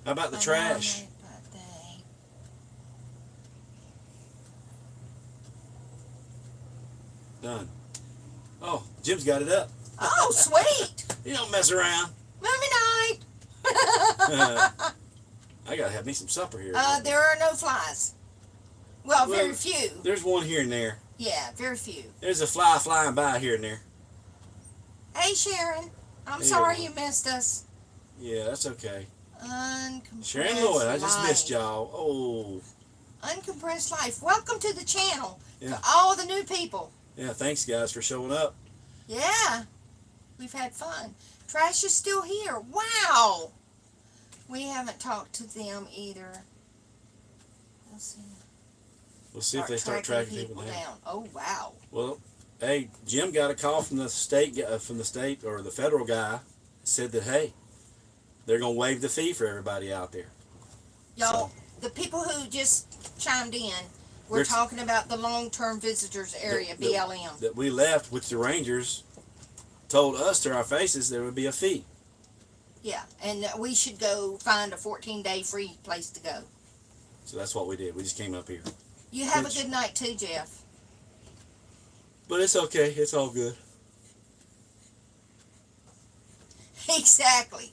How about the I know, trash? but they- Done. Oh, Jim's got it up. Oh, sweet. You don't mess around. Mommy night. I gotta have me some supper here. There are no flies. Well, very Well, few. There's one here and there. Yeah, very few. There's a fly flying by here and there. Hey, Sharon. I'm Hey, sorry everyone. you missed us. Yeah, that's okay. Uncompressed Sharon Lloyd, I just life. missed y'all. Oh, Uncompressed life. Welcome to the channel. Yeah. To all the new people. yeah, thanks guys for showing up. Yeah. We've had fun. Trash is still here. Wow. We haven't talked to them either. Let's see. We'll see if they start tracking people down. Oh wow. Well, hey, Jim got a call from the state or the federal guy. Said that hey, they're gonna waive the fee for everybody out there. Y'all, the people who just chimed in, we're talking about the long-term visitors area, BLM. That we left, which the Rangers told us to our faces there would be a fee. Yeah, and we should go find a 14-day free place to go. So that's what we did. We just came up here. You have a good night too, Jeff. But it's okay. It's all good. Exactly.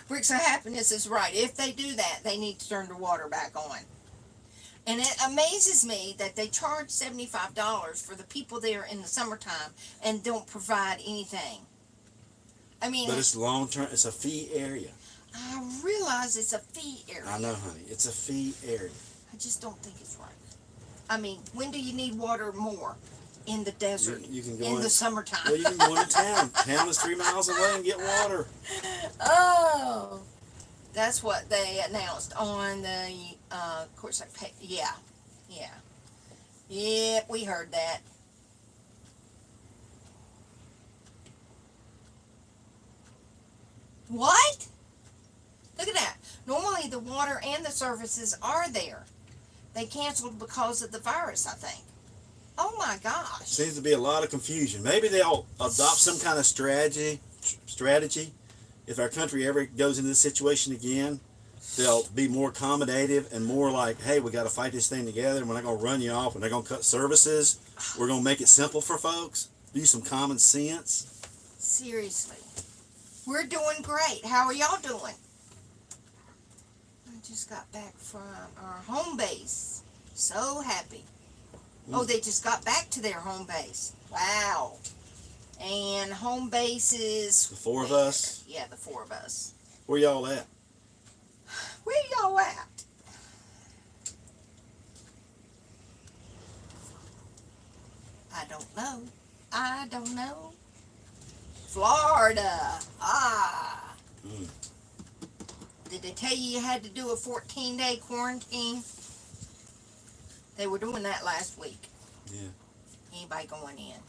Bricks of Happiness is right. If they do that, they need to turn the water back on. And it amazes me that they charge $75 for the people there in the summertime and don't provide anything. I mean, but it's long term. It's a fee area. I realize it's a fee area. I know, honey. It's a fee area. I just don't think it's right. I mean, when do you need water more? In the desert. You can go in the summertime. Well, you can go into town. Town is 3 miles away and get water. Oh, that's what they announced on the course. Yeah. We heard that. What? Look at that. Normally the water and the services are there. They canceled because of the virus, I think. Oh my gosh. Seems to be a lot of confusion. Maybe they'll adopt some kind of strategy. If our country ever goes into this situation again, they'll be more accommodative and more like, hey, we got to fight this thing together. We're not going to run you off. We're not going to cut services. We're going to make it simple for folks. Use some common sense. Seriously. We're doing great. How are y'all doing? I just got back from our home base. So happy. Oh, they just got back to their home base. Wow. And home base is... The four of us? Yeah, the four of us. Where y'all at? Where y'all at? I don't know. Florida. Ah. Did they tell you had to do a 14-day quarantine? They were doing that last week. Yeah. Anybody going in.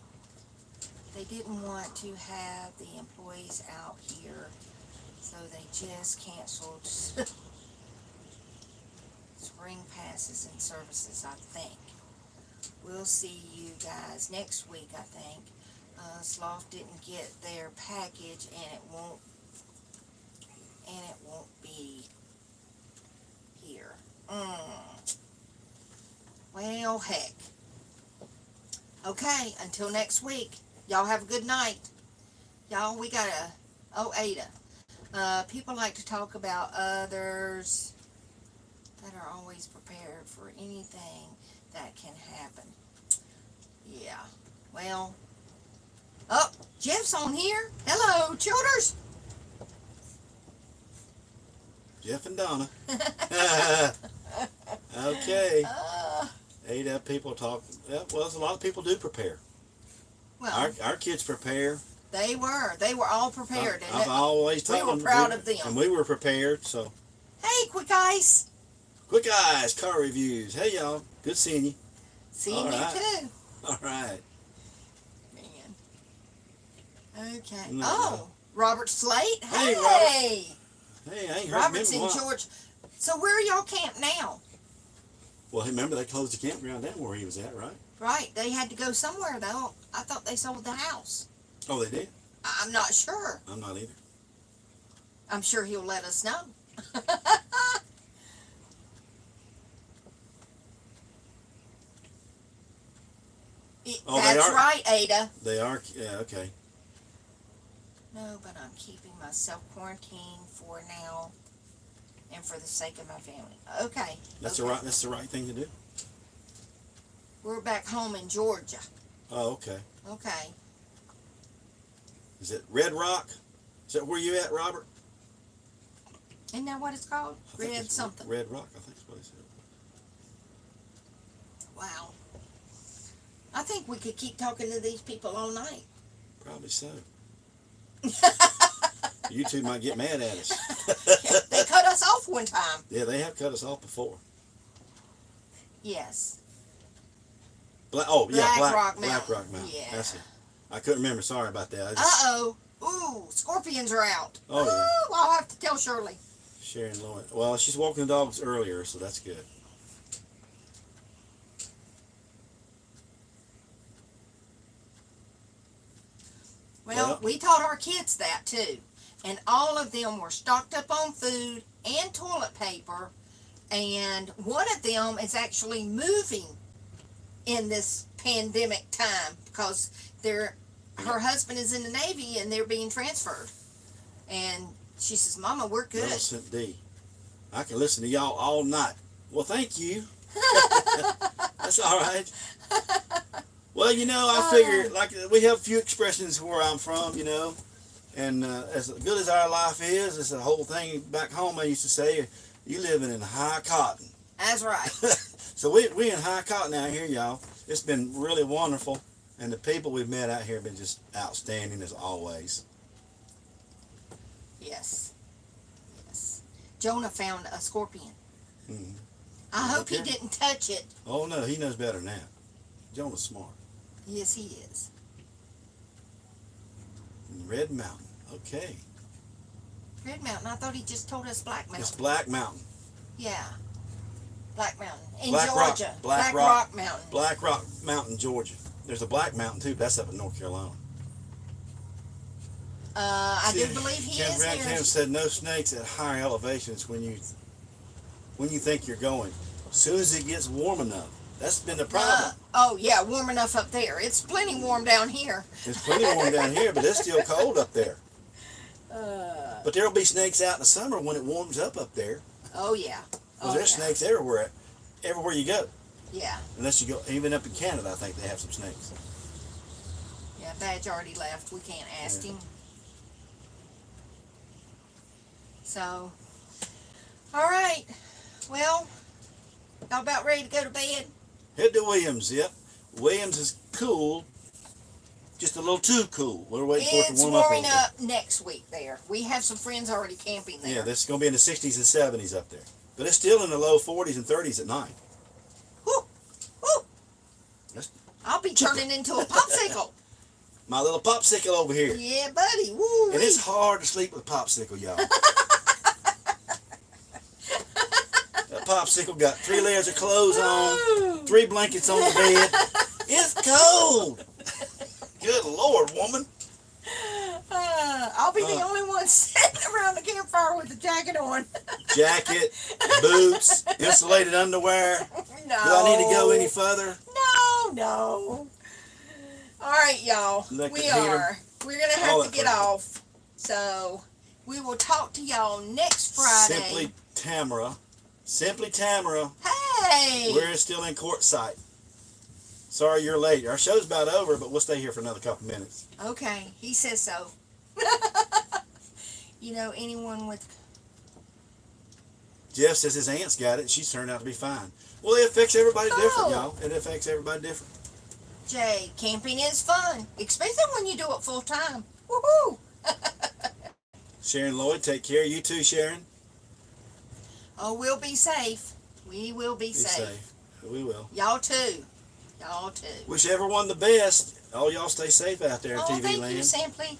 They didn't want to have the employees out here, so they just canceled spring passes and services, I think. We'll see you guys next week, I think. Sloth didn't get their package, and it won't be here. Well, heck. Okay, until next week. Y'all have a good night. Y'all, we got Ada. People like to talk about others that are always prepared for anything that can happen. Yeah. Well. Oh, Jeff's on here. Hello, childers. Jeff and Donna. Okay. Ada, people talk. Well, a lot of people do prepare. Well, our kids prepare. They were all prepared. I've always told them. We were proud of them. And we were prepared, so. Hey, Quick Eyes. Quick Eyes, car reviews. Hey, y'all. Good seeing you. Seeing you too. All right. Man. Okay. No, Oh, Robert Slate. Hey, Hey. Robert. Hey, I ain't heard Robert's from in him in a while. Georgia. So where are y'all camped now? Well, remember they closed the campground down where he was at, right? Right. They had to go somewhere, though. I thought they sold the house. Oh, they did? I'm not sure. I'm not either. I'm sure he'll let us know. That's right, Ada. They are, yeah, okay. No, but I'm keeping myself quarantined for now and for the sake of my family. Okay. That's okay. that's the right thing to do. We're back home in Georgia. Oh, okay. Okay. Is it Red Rock? Is that where you at, Robert? Isn't that what it's called? Red something. Red Rock, I think is what he said. Wow. I think we could keep talking to these people all night. Probably so. You two might get mad at us. They cut us us off one time. Yeah, they have cut us off before. Yes. Black Rock Black Rock Mountain. Mountain. Yeah. That's it. I couldn't remember. Sorry about that. Uh-oh. Ooh, scorpions are out. Oh, yeah. Ooh, I'll have to tell Shirley. Sharon Lloyd. Well, she's walking the dogs earlier, so that's good. Well, we taught our kids that too. And all of them were stocked up on food and toilet paper. And one of them is actually moving in this pandemic time because her husband is in the Navy and they're being transferred. And she says, Mama, we're good. Millicent D. I can listen to y'all all night. Well, thank you. That's all right. Well, you know, I figure, like, we have a few expressions where I'm from, you know, and as good as our life is, it's a whole thing back home I used to say, you living in high cotton. That's right. So we in high cotton out here, y'all. It's been really wonderful, and the people we've met out here have been just outstanding as always. Yes. Yes. Jonah found a scorpion. Mm-hmm. I hope he Okay. didn't touch it. Oh, no, he knows better than that. Jonah's smart. Yes, he is. Red Mountain. Okay. Red Mountain. I thought he just told us Black Mountain. It's Black Mountain. Yeah. Black Mountain. In Black Rock. Georgia. Black Rock Rock. Mountain. Black Rock Mountain, Georgia. There's a Black Mountain, too, but that's up in North Carolina. I do believe he is Cam here. said no snakes at higher elevations when you think you're going. As soon as it gets warm enough. That's been the problem. Oh, yeah, warm enough up there. It's plenty warm down here. It's plenty warm down here, but it's still cold up there. But there'll be snakes out in the summer when it warms up there. Oh, yeah. Because there's snakes everywhere you go. Yeah. Unless you go, even up in Canada, I think they have some snakes. Yeah, Badge already left. We can't ask him. So, all right. Well, y'all about ready to go to bed? Head to Williams, yep. Williams is cool. Just a little too cool. We're waiting for it to It's warm up a warming little bit. up next week there. We have some friends already camping there. Yeah, this is going to be in the 60s and 70s up there. But it's still in the low 40s and 30s at night. Woo! Woo! That's I'll be turning into a popsicle. my little popsicle over here. Yeah, buddy. Woo! And it's hard to sleep with a popsicle, y'all. That popsicle got 3 layers of clothes on, 3 blankets on the bed. It's cold. Good Lord, woman. I'll be the only one sitting around the campfire with a jacket on. Jacket, boots, insulated underwear. No. Do I need to go any further? No. All right, y'all. Electric We heater. are. We're going to All have to that get fun. off. So, we will talk to y'all next Friday. Simply Tamara. Hey! We're still in court site. Sorry you're late. Our show's about over, but we'll stay here for another couple minutes. Okay, he says so. You know, anyone with... Jeff says his aunt's got it, and she's turned out to be fine. Well, it affects everybody different, Oh. y'all. It affects everybody different. Jay, camping is fun. Especially when you do it full time. Woohoo! Sharon Lloyd, take care. You too, Sharon. Oh, we'll be safe. We will be Be safe. safe. We will. Y'all too. Y'all too. Wish everyone the best. All y'all stay safe out there in Oh, TV thank land you, Sampley.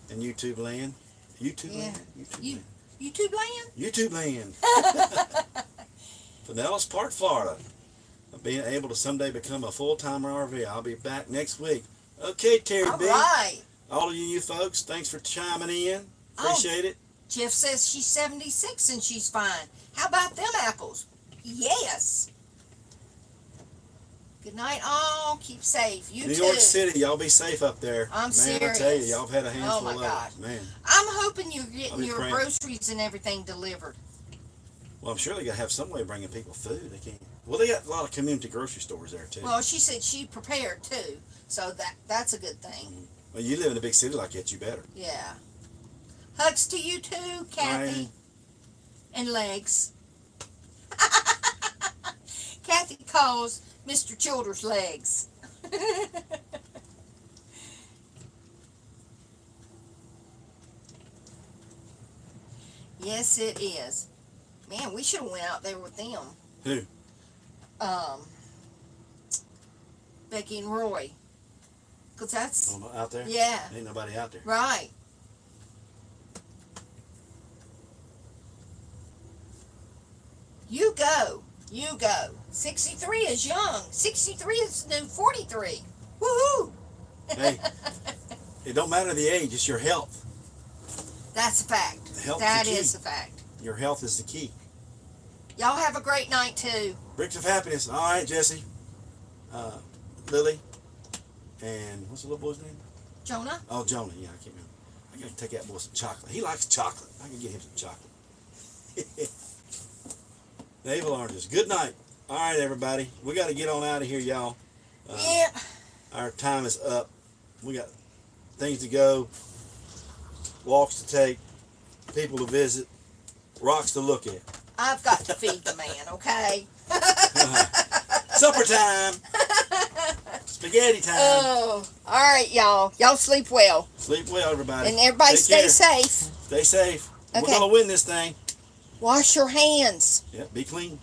and YouTube land. YouTube Yeah. land. YouTube You- land. YouTube land? YouTube land. Pinellas Park, Florida. Being able to someday become a full-timer RV. I'll be back next week. Okay, Terry All B. right. All of you folks, thanks for chiming in. Oh. Appreciate it. Jeff says she's 76 and she's fine. How about them apples? Yes. Good night, all. Keep safe. You New too. York City, y'all be safe up there. I'm Man, I tell you, serious. y'all have had a handful Oh, my of God. it. Man. I'm hoping you're I'll getting be your praying. groceries and everything delivered. Well, I'm sure they got to have some way of bringing people food. They can't. Well, they got a lot of community grocery stores there, too. Well, she said she prepared too, so that's a good thing. Well, you live in a big city like that, you better. Yeah. Hugs to you too, Kathy. Right. And legs. Kathy calls Mr. Childers legs. Yes, it is. Man, we should have went out there with them. Who? Becky and Roy. Cause that's Oh, out there? yeah, Ain't nobody out there. right. You go. You go. 63 is young. 63 is the new 43. Woohoo! Hey, it don't matter the age, it's your health. That's a fact. Health's That the key. is a fact. Your health is the key. Y'all have a great night too. Bricks of happiness. All right, Jesse. Lily. And what's the little boy's name? Jonah? Oh, Jonah. Yeah, I can't remember. I gotta take that boy some chocolate. He likes chocolate. I can get him some chocolate. Naval oranges. Good night. All right, everybody. We got to get on out of here, y'all. Yeah. Our time is up. We got things to go, walks to take, people to visit, rocks to look at. I've got to feed the man, okay? Supper time. Spaghetti time. Oh, all right, y'all. Y'all sleep well. Sleep well, everybody. And everybody Take stay care. safe. Stay safe. We're Okay. going to win this thing. Wash your hands. Yeah, be clean.